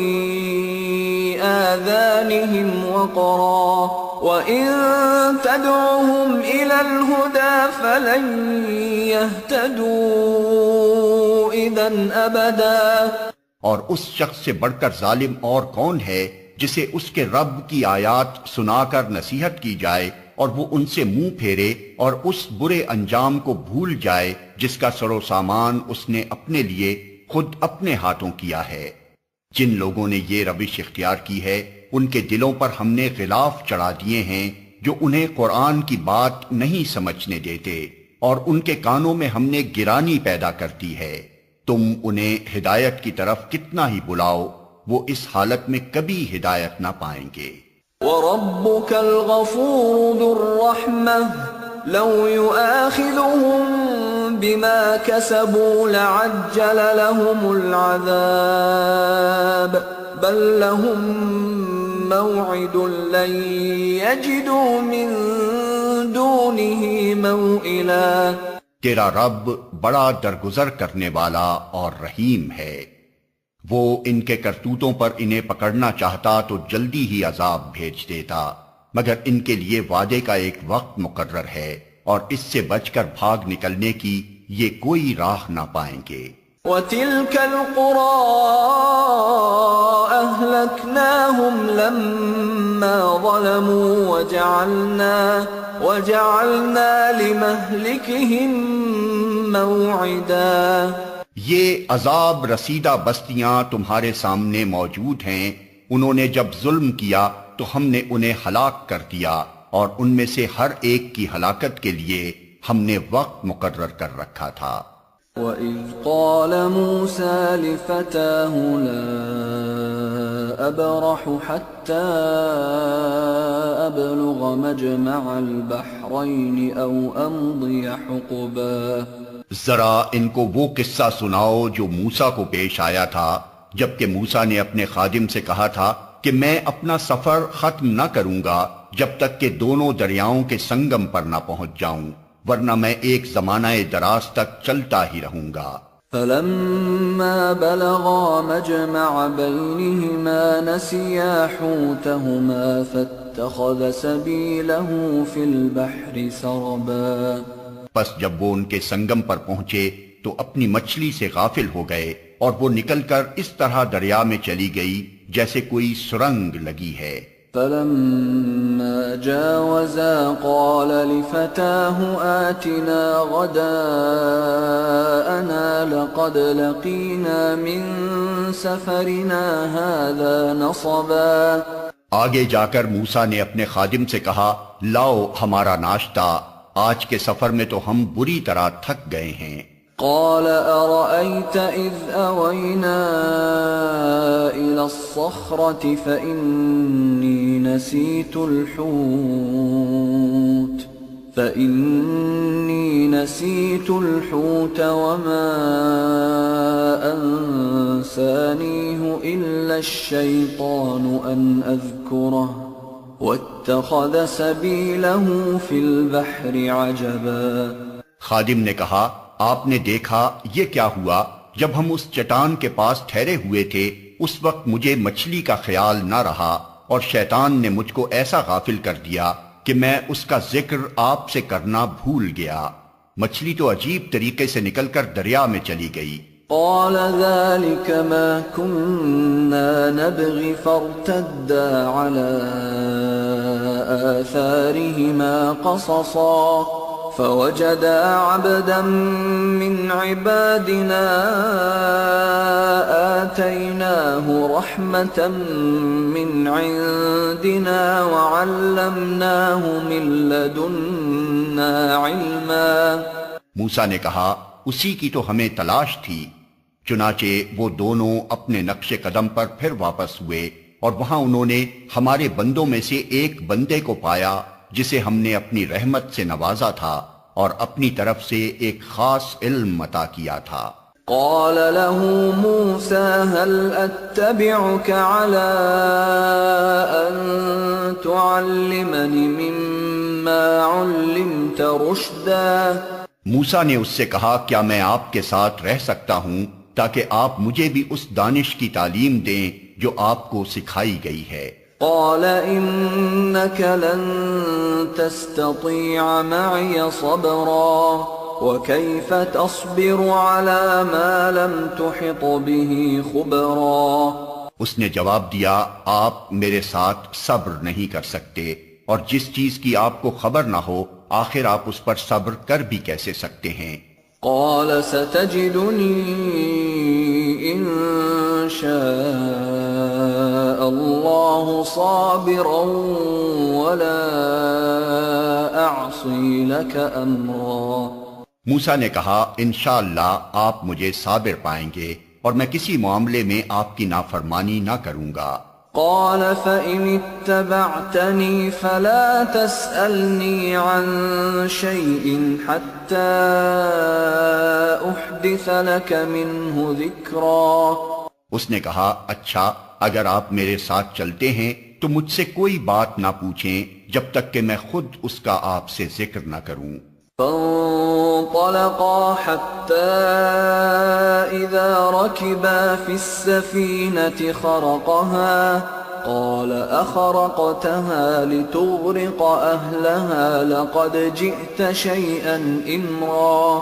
آذَانِهِمْ وَقْرًا وَإِن تَدْعُهُمْ إِلَى الْهُدَى فَلَن يَهْتَدُوا إِذًا أَبَدًا۔ اور اس شخص سے بڑھ کر ظالم اور کون ہے جسے اس کے رب کی آیات سنا کر نصیحت کی جائے اور وہ ان سے منہ پھیرے اور اس برے انجام کو بھول جائے جس کا سر و سامان اس نے اپنے لیے خود اپنے ہاتھوں کیا ہے۔ جن لوگوں نے یہ روش اختیار کی ہے ان کے دلوں پر ہم نے غلاف چڑھا دیے ہیں جو انہیں قرآن کی بات نہیں سمجھنے دیتے، اور ان کے کانوں میں ہم نے گرانی پیدا کر دی ہے۔ تم انہیں ہدایت کی طرف کتنا ہی بلاؤ، وہ اس حالت میں کبھی ہدایت نہ پائیں گے۔ وَرَبُّكَ الْغَفُورُ ذُو الرَّحْمَةِ لَوْ يُؤَاخِذُهُم بما كسبوا لعجل لهم العذاب بل لهم موعد لن يجدوا من دونه موئلا۔ تیرا رب بڑا درگزر کرنے والا اور رحیم ہے، وہ ان کے کرتوتوں پر انہیں پکڑنا چاہتا تو جلدی ہی عذاب بھیج دیتا، مگر ان کے لیے وعدے کا ایک وقت مقرر ہے اور اس سے بچ کر بھاگ نکلنے کی یہ کوئی راہ نہ پائیں گے۔ وَتِلْكَ الْقُرَىٰ أَهْلَكْنَاهُمْ لَمَّا ظَلَمُوا وَجَعَلْنَا لِمَهْلِكِهِمْ مَوْعِدًا۔ یہ عذاب رسیدہ بستیاں تمہارے سامنے موجود ہیں، انہوں نے جب ظلم کیا تو ہم نے انہیں ہلاک کر دیا اور ان میں سے ہر ایک کی ہلاکت کے لیے ہم نے وقت مقرر کر رکھا تھا۔ وَإِذْ قَالَ مُوسَى لِفَتَاهُ لَا أَبْرَحُ حَتَّى أَبْلُغَ مَجْمَعَ الْبَحْرَيْنِ أَوْ أَمْضِيَ حُقُبًا۔ ذرا ان کو وہ قصہ سناؤ جو موسیٰ کو پیش آیا تھا جبکہ موسیٰ نے اپنے خادم سے کہا تھا کہ میں اپنا سفر ختم نہ کروں گا جب تک کہ دونوں دریاؤں کے سنگم پر نہ پہنچ جاؤں، ورنہ میں ایک زمانہ دراز تک چلتا ہی رہوں گا۔ فَلَمَّا بَلَغَا مَجْمَعَ بَيْنِهِمَا نَسِيَا حُوتَهُمَا فَاتَّخَذَ سَبِيلَهُ فِي الْبَحْرِ سَرَبًا۔ پس جب وہ ان کے سنگم پر پہنچے تو اپنی مچھلی سے غافل ہو گئے اور وہ نکل کر اس طرح دریا میں چلی گئی جیسے کوئی سرنگ لگی ہے۔ فَلَمَّا جَاوَزَا قَالَ لِفَتَاهُ آتِنَا غَدَاءَنَا لَقَدْ لَقِينَا مِن سَفَرِنَا هَذَا نَصَبًا۔ آگے جا کر موسیٰ نے اپنے خادم سے کہا، لاؤ ہمارا ناشتہ، آج کے سفر میں تو ہم بری طرح تھک گئے ہیں۔ قال أرأيت إذ أوينا إلى الصخرة فإني نسيت الحوت وما أنسانيه إلا الشيطان أن أذكره واتخذ سبيله في البحر عجبا۔ خادم نے کہا، آپ نے دیکھا یہ کیا ہوا؟ جب ہم اس چٹان کے پاس ٹھہرے ہوئے تھے اس وقت مجھے مچھلی کا خیال نہ رہا اور شیطان نے مجھ کو ایسا غافل کر دیا کہ میں اس کا ذکر آپ سے کرنا بھول گیا۔ مچھلی تو عجیب طریقے سے نکل کر دریا میں چلی گئی۔ قال ذلك ما كنا نبغي فارتدا على آثارهما قصصا فوجدا عبدا من عبادنا آتيناه رحمة من عندنا وعلمناه من لدنا علما۔ موسیٰ نے کہا، اسی کی تو ہمیں تلاش تھی۔ چنانچہ وہ دونوں اپنے نقش قدم پر پھر واپس ہوئے اور وہاں انہوں نے ہمارے بندوں میں سے ایک بندے کو پایا جسے ہم نے اپنی رحمت سے نوازا تھا اور اپنی طرف سے ایک خاص علم عطا کیا تھا۔ قال له موسى هل أتبعك على أن تعلمني مما علمت رشدا۔ موسیٰ نے اس سے کہا، کیا میں آپ کے ساتھ رہ سکتا ہوں تاکہ آپ مجھے بھی اس دانش کی تعلیم دیں جو آپ کو سکھائی گئی ہے؟ قال إنك لن تستطيع معي صبرا وكيف تصبر على ما لم تحط به خبرا۔ اس نے جواب دیا، آپ میرے ساتھ صبر نہیں کر سکتے اور جس چیز کی آپ کو خبر نہ ہو آخر آپ اس پر صبر کر بھی کیسے سکتے ہیں؟ قال ستجدني إن شاء الله صابرا ولا أعصي لك أمرا۔ موسیٰ نے کہا، انشاءاللہ آپ مجھے صابر پائیں گے اور میں کسی معاملے میں آپ کی نافرمانی نہ کروں گا۔ قال فإن اتبعتني فلا تسألني عن شيء حتى أحدث لك منه ذكرا۔ اس نے کہا اچھا اگر آپ میرے ساتھ چلتے ہیں تو مجھ سے کوئی بات نہ پوچھیں جب تک کہ میں خود اس کا آپ سے ذکر نہ کروں۔ فانطلقا حتى إذا ركبا في السفينة خرقها قال أخرقتها لتغرق أهلها لقد جئت شيئا إمرا۔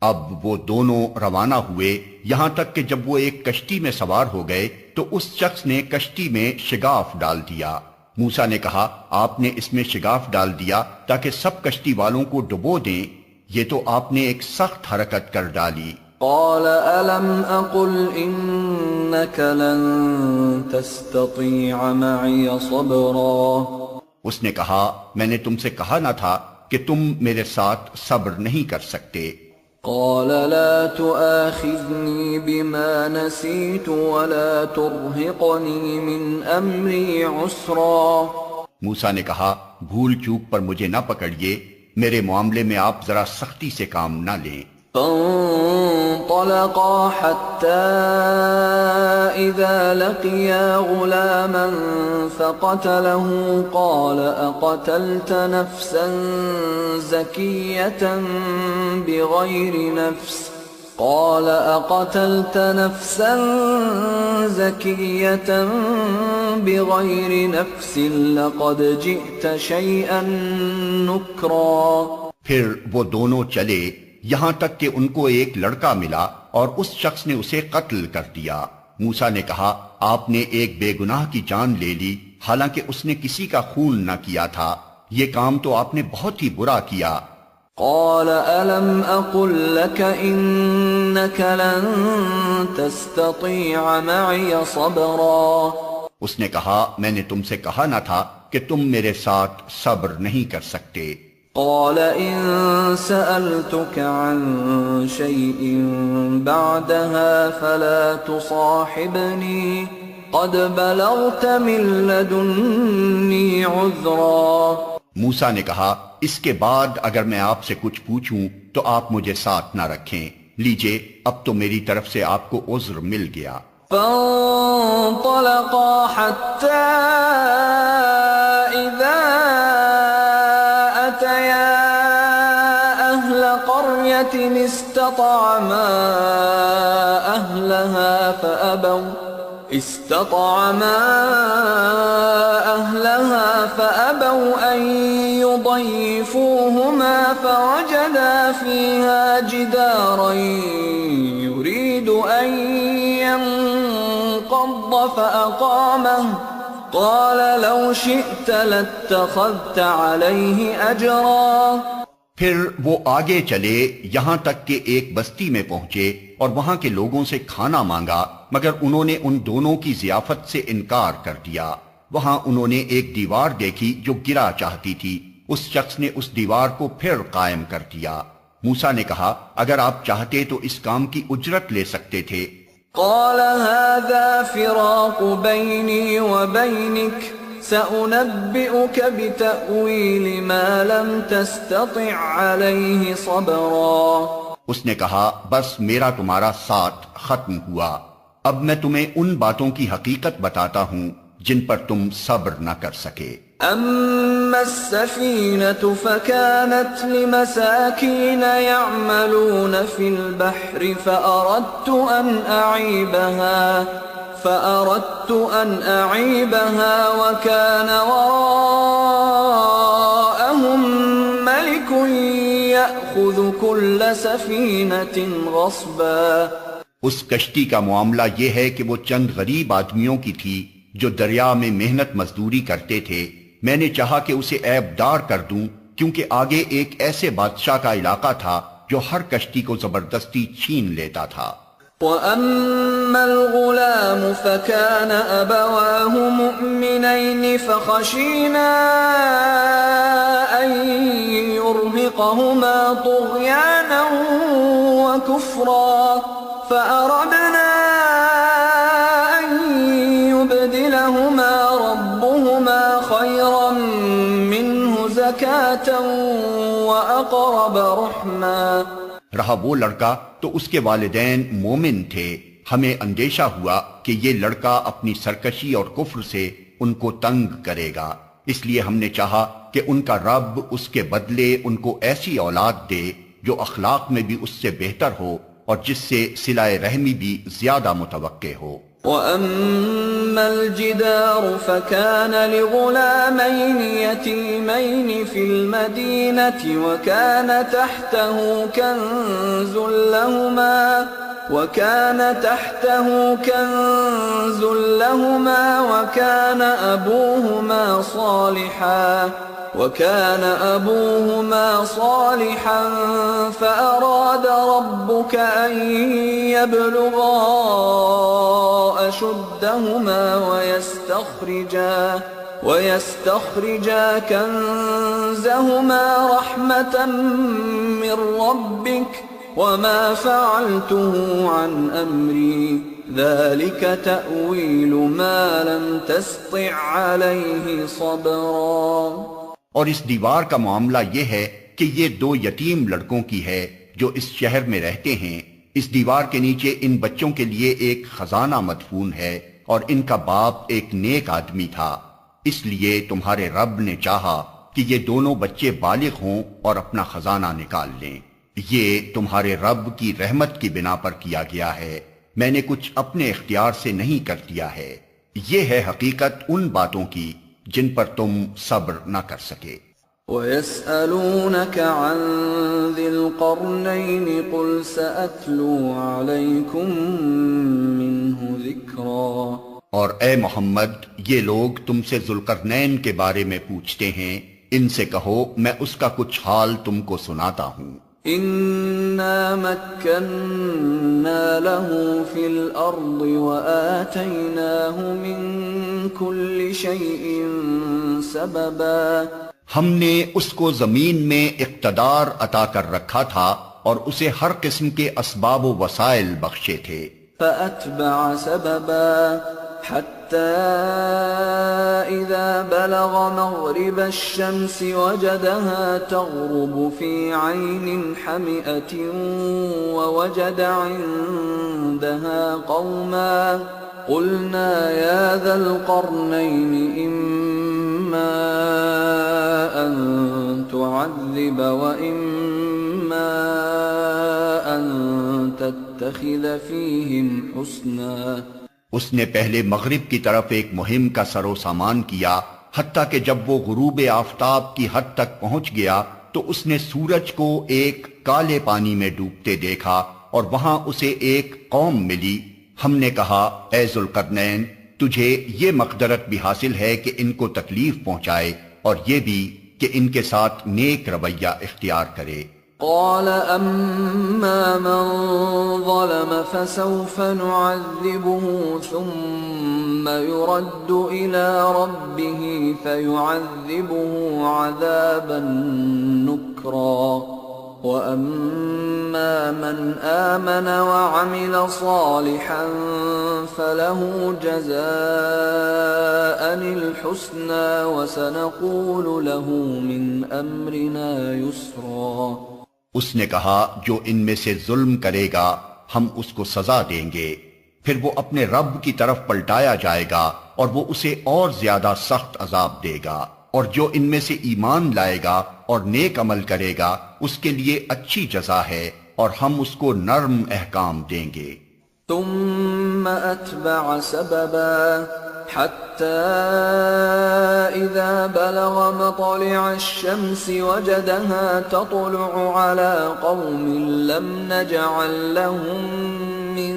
اب وہ دونوں روانہ ہوئے یہاں تک کہ جب وہ ایک کشتی میں سوار ہو گئے تو اس شخص نے کشتی میں شگاف ڈال دیا۔ موسیٰ نے کہا آپ نے اس میں شگاف ڈال دیا تاکہ سب کشتی والوں کو ڈبو دیں، یہ تو آپ نے ایک سخت حرکت کر ڈالی۔ قال ألم أقل إنك لن تستطيع معي صبرا۔ اس نے کہا میں نے تم سے کہا نہ تھا کہ تم میرے ساتھ صبر نہیں کر سکتے۔ قال لا تؤاخذني بما نسيت ولا ترهقني من أمري عسرا۔ موسیٰ نے کہا بھول چوک پر مجھے نہ پکڑیے، میرے معاملے میں آپ ذرا سختی سے کام نہ لیں۔ فانطلقا حتى إذا لقيا غلاما فقتله قال أقتلت نفسا زكية بغير نفس قال أقتلت نفسا زكية بغير نفس لقد جئت شيئا نكرا۔ پھر وہ دونوں چلے یہاں تک کہ ان کو ایک لڑکا ملا اور اس شخص نے اسے قتل کر دیا۔ موسیٰ نے کہا آپ نے ایک بے گناہ کی جان لے لی حالانکہ اس نے کسی کا خون نہ کیا تھا، یہ کام تو آپ نے بہت ہی برا کیا۔ قال ألم أقل لك إنك لن تستطيع معي صبرا۔ اس نے کہا میں نے تم سے کہا نہ تھا کہ تم میرے ساتھ صبر نہیں کر سکتے۔ قال إن سألتك عن شيء بعدها فلا تصاحبني قد بلغت من لدني عذرا۔ موسیٰ نے کہا اس کے بعد اگر میں آپ سے کچھ پوچھوں تو آپ مجھے ساتھ نہ رکھیں، لیجئے اب تو میری طرف سے آپ کو عذر مل گیا۔ فانطلقا حتى إذا أتيا أهل قرية استطعما أهلها فأبوا أن يضيفوهما فوجدا فيها جدارا يريد أن ينقض فأقامه قال لو شئت لاتخذت عليه أجرا۔ پھر وہ آگے چلے یہاں تک کہ ایک بستی میں پہنچے اور وہاں کے لوگوں سے کھانا مانگا مگر انہوں نے ان دونوں کی ضیافت سے انکار کر دیا۔ وہاں انہوں نے ایک دیوار دیکھی جو گرا چاہتی تھی، اس شخص نے اس دیوار کو پھر قائم کر دیا۔ موسیٰ نے کہا اگر آپ چاہتے تو اس کام کی اجرت لے سکتے تھے۔ قال هذا فراق بيني وبينك سأنبئك بتأويل ما لم تستطع عليه صبرا۔ اس نے کہا بس میرا تمہارا ساتھ ختم ہوا، اب میں تمہیں ان باتوں کی حقیقت بتاتا ہوں جن پر تم صبر نہ کر سکے۔ أما السفينة فكانت لمساكين يعملون في البحر فأردت أن أعيبها وكان وراءهم ملك يأخذ كل سفينة غصبا۔ اس کشتی کا معاملہ یہ ہے کہ وہ چند غریب آدمیوں کی تھی جو دریا میں محنت مزدوری کرتے تھے، میں نے چاہا کہ اسے عیب دار کر دوں کیونکہ آگے ایک ایسے بادشاہ کا علاقہ تھا جو ہر کشتی کو زبردستی چھین لیتا تھا۔ وَأَمَّا الْغُلَامُ فَكَانَ أَبَوَاهُ مُؤْمِنَيْنِ فَخَشِينَا أَن يُرْهِقَهُمَا طُغْيَانًا وَكُفْرًا فَأَرَدْنَا أَن يُبْدِلَهُمَا خيرا منه زكاة وأقرب رحما. رہا وہ لڑکا تو اس کے والدین مومن تھے. ہمیں اندیشہ ہوا کہ یہ لڑکا اپنی سرکشی اور کفر سے ان کو تنگ کرے گا، اس لیے ہم نے چاہا کہ ان کا رب اس کے بدلے ان کو ایسی اولاد دے جو اخلاق میں بھی اس سے بہتر ہو اور جس سے صلہ رحمی بھی زیادہ متوقع ہو. وَأَمَّا الْجِدَارُ فَكَانَ لِغُلَامَيْنِ يَتِيمَيْنِ فِي الْمَدِينَةِ وَكَانَ تَحْتَهُ كَنْزٌ لَهُمَا وَكَانَ أَبُوهُمَا صَالِحًا فَأَرَادَ رَبُّكَ أَنْ يَبْلُغَا أَشُدَّهُمَا وَيَسْتَخْرِجَا كَنْزَهُمَا رَحْمَةً مِّن رَّبِّكَ وَمَا فَعَلْتُهُ عَنْ أَمْرِي ذَلِكَ تَأْوِيلُ مَا لَمْ تَسْطِعْ عَلَيْهِ صَبْرًا. اور اس دیوار کا معاملہ یہ ہے کہ یہ دو یتیم لڑکوں کی ہے جو اس شہر میں رہتے ہیں. اس دیوار کے نیچے ان بچوں کے لیے ایک خزانہ مدفون ہے اور ان کا باپ ایک نیک آدمی تھا. اس لیے تمہارے رب نے چاہا کہ یہ دونوں بچے بالغ ہوں اور اپنا خزانہ نکال لیں. یہ تمہارے رب کی رحمت کی بنا پر کیا گیا ہے، میں نے کچھ اپنے اختیار سے نہیں کر دیا ہے. یہ ہے حقیقت ان باتوں کی جن پر تم صبر نہ کر سکے. وَيَسْأَلُونَكَ عَنْ ذِي الْقَرْنَيْنِ قُلْ سَأَتْلُو عَلَيْكُمْ مِنْهُ ذِكْرًا. اور اے محمد یہ لوگ تم سے ذوالقرنین کے بارے میں پوچھتے ہیں، ان سے کہو میں اس کا کچھ حال تم کو سناتا ہوں. إِنَّا مَكَّنَّا لَهُ فِي الْأَرْضِ وَآتَيْنَاهُ مِنْ كُلِّ شَيْءٍ سَبَبًا. ہم نے اس کو زمین میں اقتدار عطا کر رکھا تھا اور اسے ہر قسم کے اسباب و وسائل بخشے تھے. فَأَتْبَعَ سَبَبًا حَتَّى إِذَا بَلَغَ مَغْرِبَ الشَّمْسِ وَجَدَهَا تَغْرُبُ فِي عَيْنٍ حَمِئَةٍ وَوَجَدَ عِندَهَا قَوْمًا قُلْنَا يَا ذَا الْقَرْنَيْنِ إِمَّا أَن تُعَذِّبَ وَإِمَّا أَن تَتَّخِذَ فِيهِمْ حُسْنًا. اس نے پہلے مغرب کی طرف ایک مہم کا سر و سامان کیا، حتیٰ کہ جب وہ غروب آفتاب کی حد تک پہنچ گیا تو اس نے سورج کو ایک کالے پانی میں ڈوبتے دیکھا اور وہاں اسے ایک قوم ملی. ہم نے کہا اے ذوالقرنین تجھے یہ مقدرت بھی حاصل ہے کہ ان کو تکلیف پہنچائے اور یہ بھی کہ ان کے ساتھ نیک رویہ اختیار کرے. قال أما من ظلم فسوف نعذبه ثم يرد إلى ربه فيعذبه عذابا نكرا وأما من آمن وعمل صالحا فله جزاء الحسنى وسنقول له من أمرنا يسرا. اس نے کہا جو ان میں سے ظلم کرے گا ہم اس کو سزا دیں گے، پھر وہ اپنے رب کی طرف پلٹایا جائے گا اور وہ اسے اور زیادہ سخت عذاب دے گا، اور جو ان میں سے ایمان لائے گا اور نیک عمل کرے گا اس کے لیے اچھی جزا ہے اور ہم اس کو نرم احکام دیں گے. ثم أتبع سببا حتى إذا بلغ مطلع الشمس وجدها تطلع على قوم لم نجعل لهم من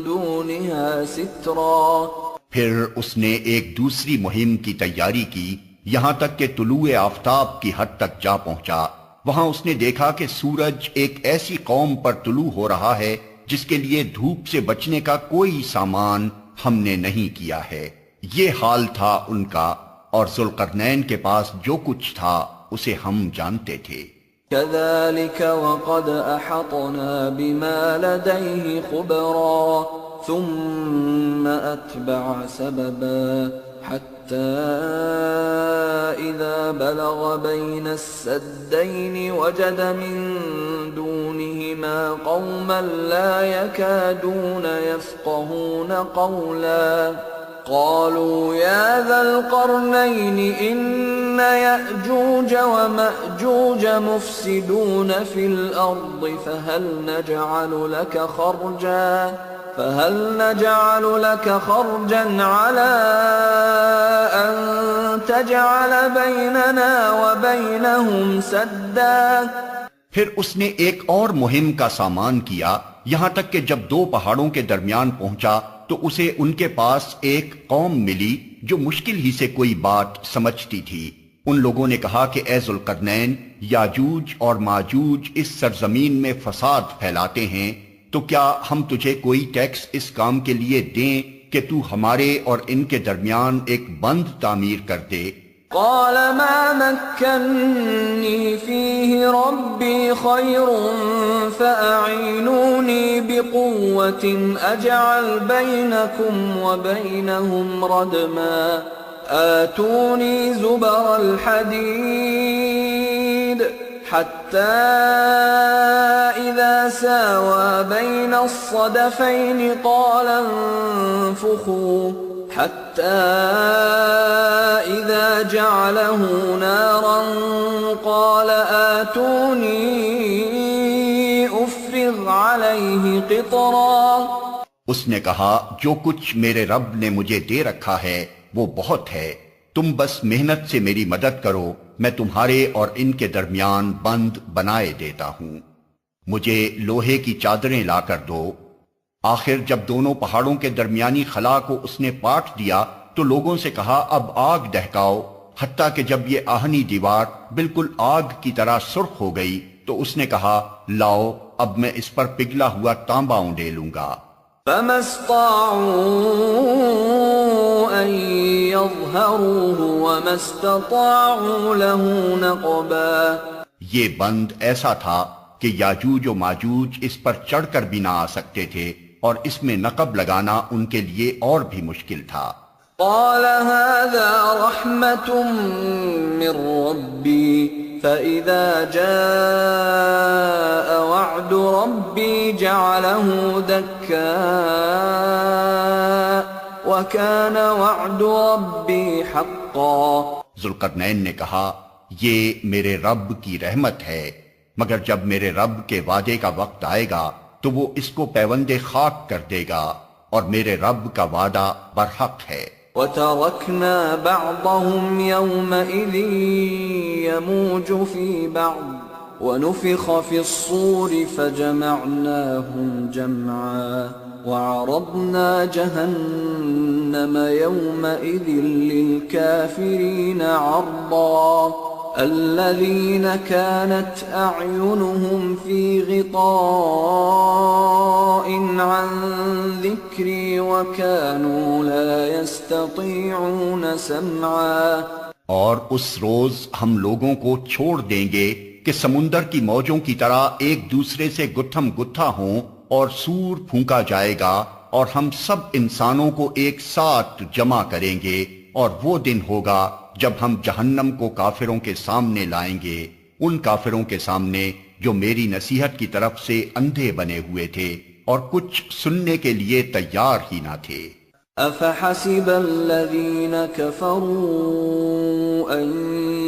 دونها سترا. پھر اس نے ایک دوسری مہم کی تیاری کی یہاں تک کہ طلوع آفتاب کی حد تک جا پہنچا. وہاں اس نے دیکھا کہ سورج ایک ایسی قوم پر طلوع ہو رہا ہے جس کے لیے دھوپ سے بچنے کا کوئی سامان ہم نے نہیں کیا ہے. یہ حال تھا ان کا، اور ذوالقرنین کے پاس جو کچھ تھا اسے ہم جانتے تھے. كذلك وقد أحطنا بما لديه خبرا ثم أتبع سببا حتى بلغ بين السدين وجد من دونهما قوما لا يكادون يفقهون قولا قالوا يا ذا القرنين إن يأجوج ومأجوج مفسدون في الأرض فهل نجعل لك خرجا على أن تجعل بيننا وبينهم سدا. پھر اس نے ایک اور مہم کا سامان کیا، یہاں تک کہ جب دو پہاڑوں کے درمیان پہنچا تو اسے ان کے پاس ایک قوم ملی جو مشکل ہی سے کوئی بات سمجھتی تھی. ان لوگوں نے کہا کہ اے ذوالقرنین، یاجوج اور ماجوج اس سرزمین میں فساد پھیلاتے ہیں، تو کیا ہم تجھے کوئی ٹیکس اس کام کے لیے دیں کہ تو ہمارے اور ان کے درمیان ایک بند تعمیر کر دے؟ قال ما مكنني فيه ربي خير فأعينوني بقوة أجعل بينكم وبينهم ردما آتوني زبر الحديد حتى إذا ساوى بين الصدفين قال انفخوا حتى إذا جعله نارا قال آتوني أفرغ عليه قطرا. اس نے کہا جو کچھ میرے رب نے مجھے دے رکھا ہے وہ بہت ہے، تم بس محنت سے میری مدد کرو، میں تمہارے اور ان کے درمیان بند بنائے دیتا ہوں. مجھے لوہے کی چادریں لا کر دو. آخر جب دونوں پہاڑوں کے درمیانی خلا کو اس نے پاٹ دیا تو لوگوں سے کہا اب آگ دہکاؤ، حتیٰ کہ جب یہ آہنی دیوار بالکل آگ کی طرح سرخ ہو گئی تو اس نے کہا لاؤ اب میں اس پر پگھلا ہوا تانبا اونڈیلوں گا. فما استطاعوا أن يظهروه وما استطاعوا له نقبا. یہ بند ایسا تھا کہ یاجوج و ماجوج اس پر چڑھ کر بھی نہ آ سکتے تھے اور اس میں نقب لگانا ان کے لیے اور بھی مشکل تھا. قال هذا رحمة من ربي فإذا جاء وعد ربي جعله دكا وكان وعد ربي حقا. ذوالقرنین نے کہا یہ میرے رب کی رحمت ہے، مگر جب میرے رب کے وعدے کا وقت آئے گا تو وہ اس کو پیوند خاک کر دے گا، اور میرے رب کا وعدہ برحق ہے. وَتَرَكْنَا بَعْضَهُمْ يَوْمَئِذٍ يَمُوجُ فِي بَعْضٍ وَنُفِخَ فِي الصُّورِ فَجَمَعْنَاهُمْ جَمْعًا وَعَرَضْنَا جَهَنَّمَ يَوْمَئِذٍ لِلْكَافِرِينَ عَرْضًا الذين كانت أعينهم في غطاء عن ذكري وكانوا لا يستطيعون سمعا. اور اس روز ہم لوگوں کو چھوڑ دیں گے کہ سمندر کی موجوں کی طرح ایک دوسرے سے گتھم گتھا ہوں، اور سور پھونکا جائے گا اور ہم سب انسانوں کو ایک ساتھ جمع کریں گے، اور وہ دن ہوگا جب ہم جہنم کو کافروں کے سامنے لائیں گے، ان کافروں کے سامنے جو میری نصیحت کی طرف سے اندھے بنے ہوئے تھے اور کچھ سننے کے لیے تیار ہی نہ تھے. أفحسب الذين كفروا أن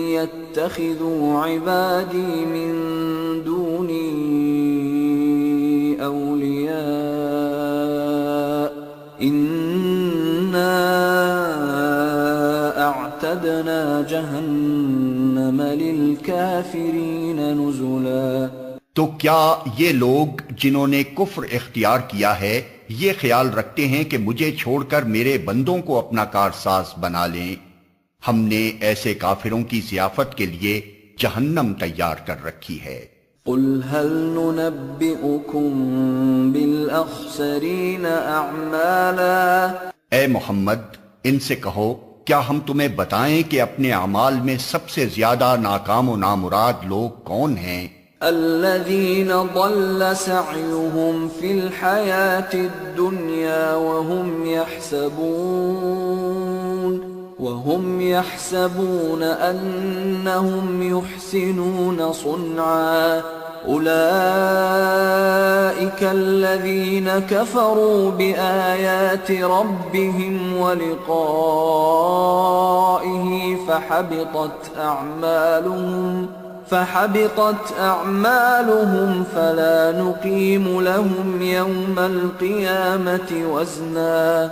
يتخذوا عبادي من دوني أولياء إنا أعتدنا جهنم للكافرين نزلا. تو کیا یہ لوگ جنہوں نے کفر اختیار کیا ہے یہ خیال رکھتے ہیں کہ مجھے چھوڑ کر میرے بندوں کو اپنا کارساز بنا لیں؟ ہم نے ایسے کافروں کی ضیافت کے لیے جہنم تیار کر رکھی ہے. قل هل ننبئكم بالأخسرين أعمالا. اے محمد ان سے کہو کیا ہم تمہیں بتائیں کہ اپنے اعمال میں سب سے زیادہ ناکام و نامراد لوگ کون ہیں؟ الذين ضل سعيهم في الحياة الدنيا وهم يحسبون وهم يحسبون أنهم يحسنون صنعا أولئك الذين كفروا بآيات ربهم ولقائه فحبطت أعمالهم فلا نقيم لهم يوم القيامة وزنا.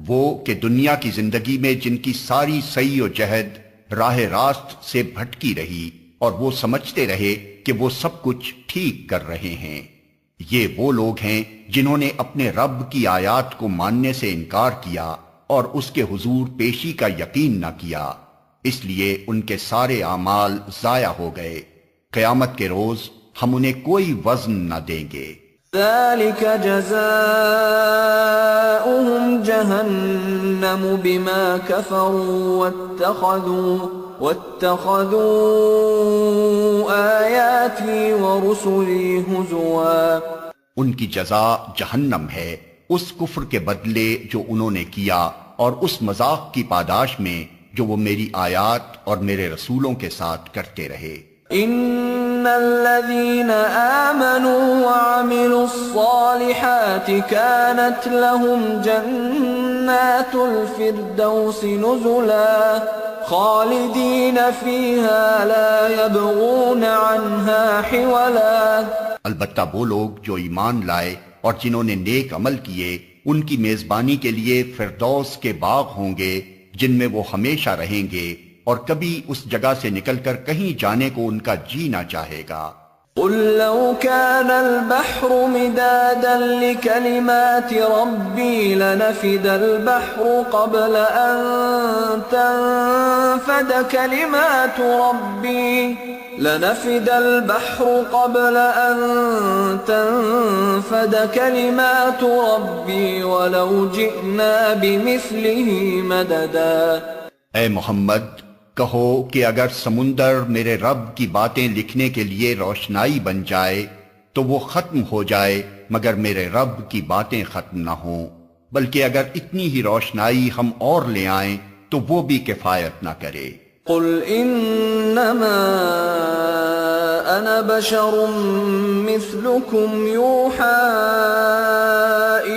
وہ کہ دنیا کی زندگی میں جن کی ساری سعی و جہد راہ راست سے بھٹکی رہی اور وہ سمجھتے رہے کہ وہ سب کچھ ٹھیک کر رہے ہیں، یہ وہ لوگ ہیں جنہوں نے اپنے رب کی آیات کو ماننے سے انکار کیا اور اس کے حضور پیشی کا یقین نہ کیا، اس لیے ان کے سارے اعمال ضائع ہو گئے، قیامت کے روز ہم انہیں کوئی وزن نہ دیں گے۔ ذلك جزاؤهم جهنم بما كفروا واتخذوا آياتي ورسلي هزوا. ان کی جزا جہنم ہے اس کفر کے بدلے جو انہوں نے کیا اور اس مذاق کی پاداش میں جو وہ میری آیات اور میرے رسولوں کے ساتھ کرتے رہے۔ ان الذين آمنوا وعملوا الصالحات كانت لهم جنات الفردوس نزلا خالدين فيها لا يبغون عنها حولا. البتہ وہ لوگ جو ایمان لائے اور جنہوں نے نیک عمل کیے ان کی میزبانی کے لیے فردوس کے باغ ہوں گے جن میں وہ ہمیشہ رہیں گے اور کبھی اس جگہ سے نکل کر کہیں جانے کو ان کا جی نہ چاہے گا۔ قل لو كان البحر مدادا لكلمات ربي لنفد البحر قبل أن تنفد كلمات ربي ولو جئنا بمثله مددا. اے محمد کہو کہ اگر سمندر میرے رب کی باتیں لکھنے کے لیے روشنائی بن جائے تو وہ ختم ہو جائے مگر میرے رب کی باتیں ختم نہ ہوں، بلکہ اگر اتنی ہی روشنائی ہم اور لے آئیں تو وہ بھی کفایت نہ کرے۔ قل انما انا بشر مثلكم يوحى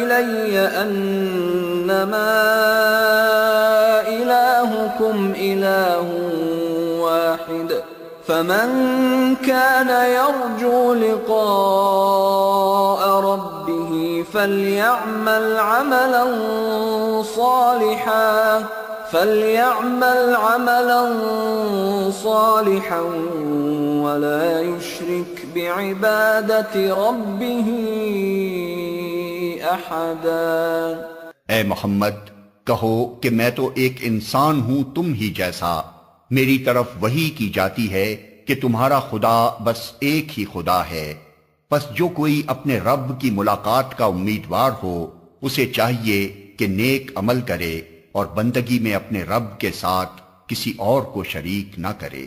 الي انما الهكم اله واحد فمن كان يرجو لقاء ربه فليعمل عملا صالحا ولا يشرك بعبادة ربه احدا. اے محمد کہو کہ میں تو ایک انسان ہوں تم ہی جیسا، میری طرف وحی کی جاتی ہے کہ تمہارا خدا بس ایک ہی خدا ہے، پس جو کوئی اپنے رب کی ملاقات کا امیدوار ہو اسے چاہیے کہ نیک عمل کرے اور بندگی میں اپنے رب کے ساتھ کسی اور کو شریک نہ کرے۔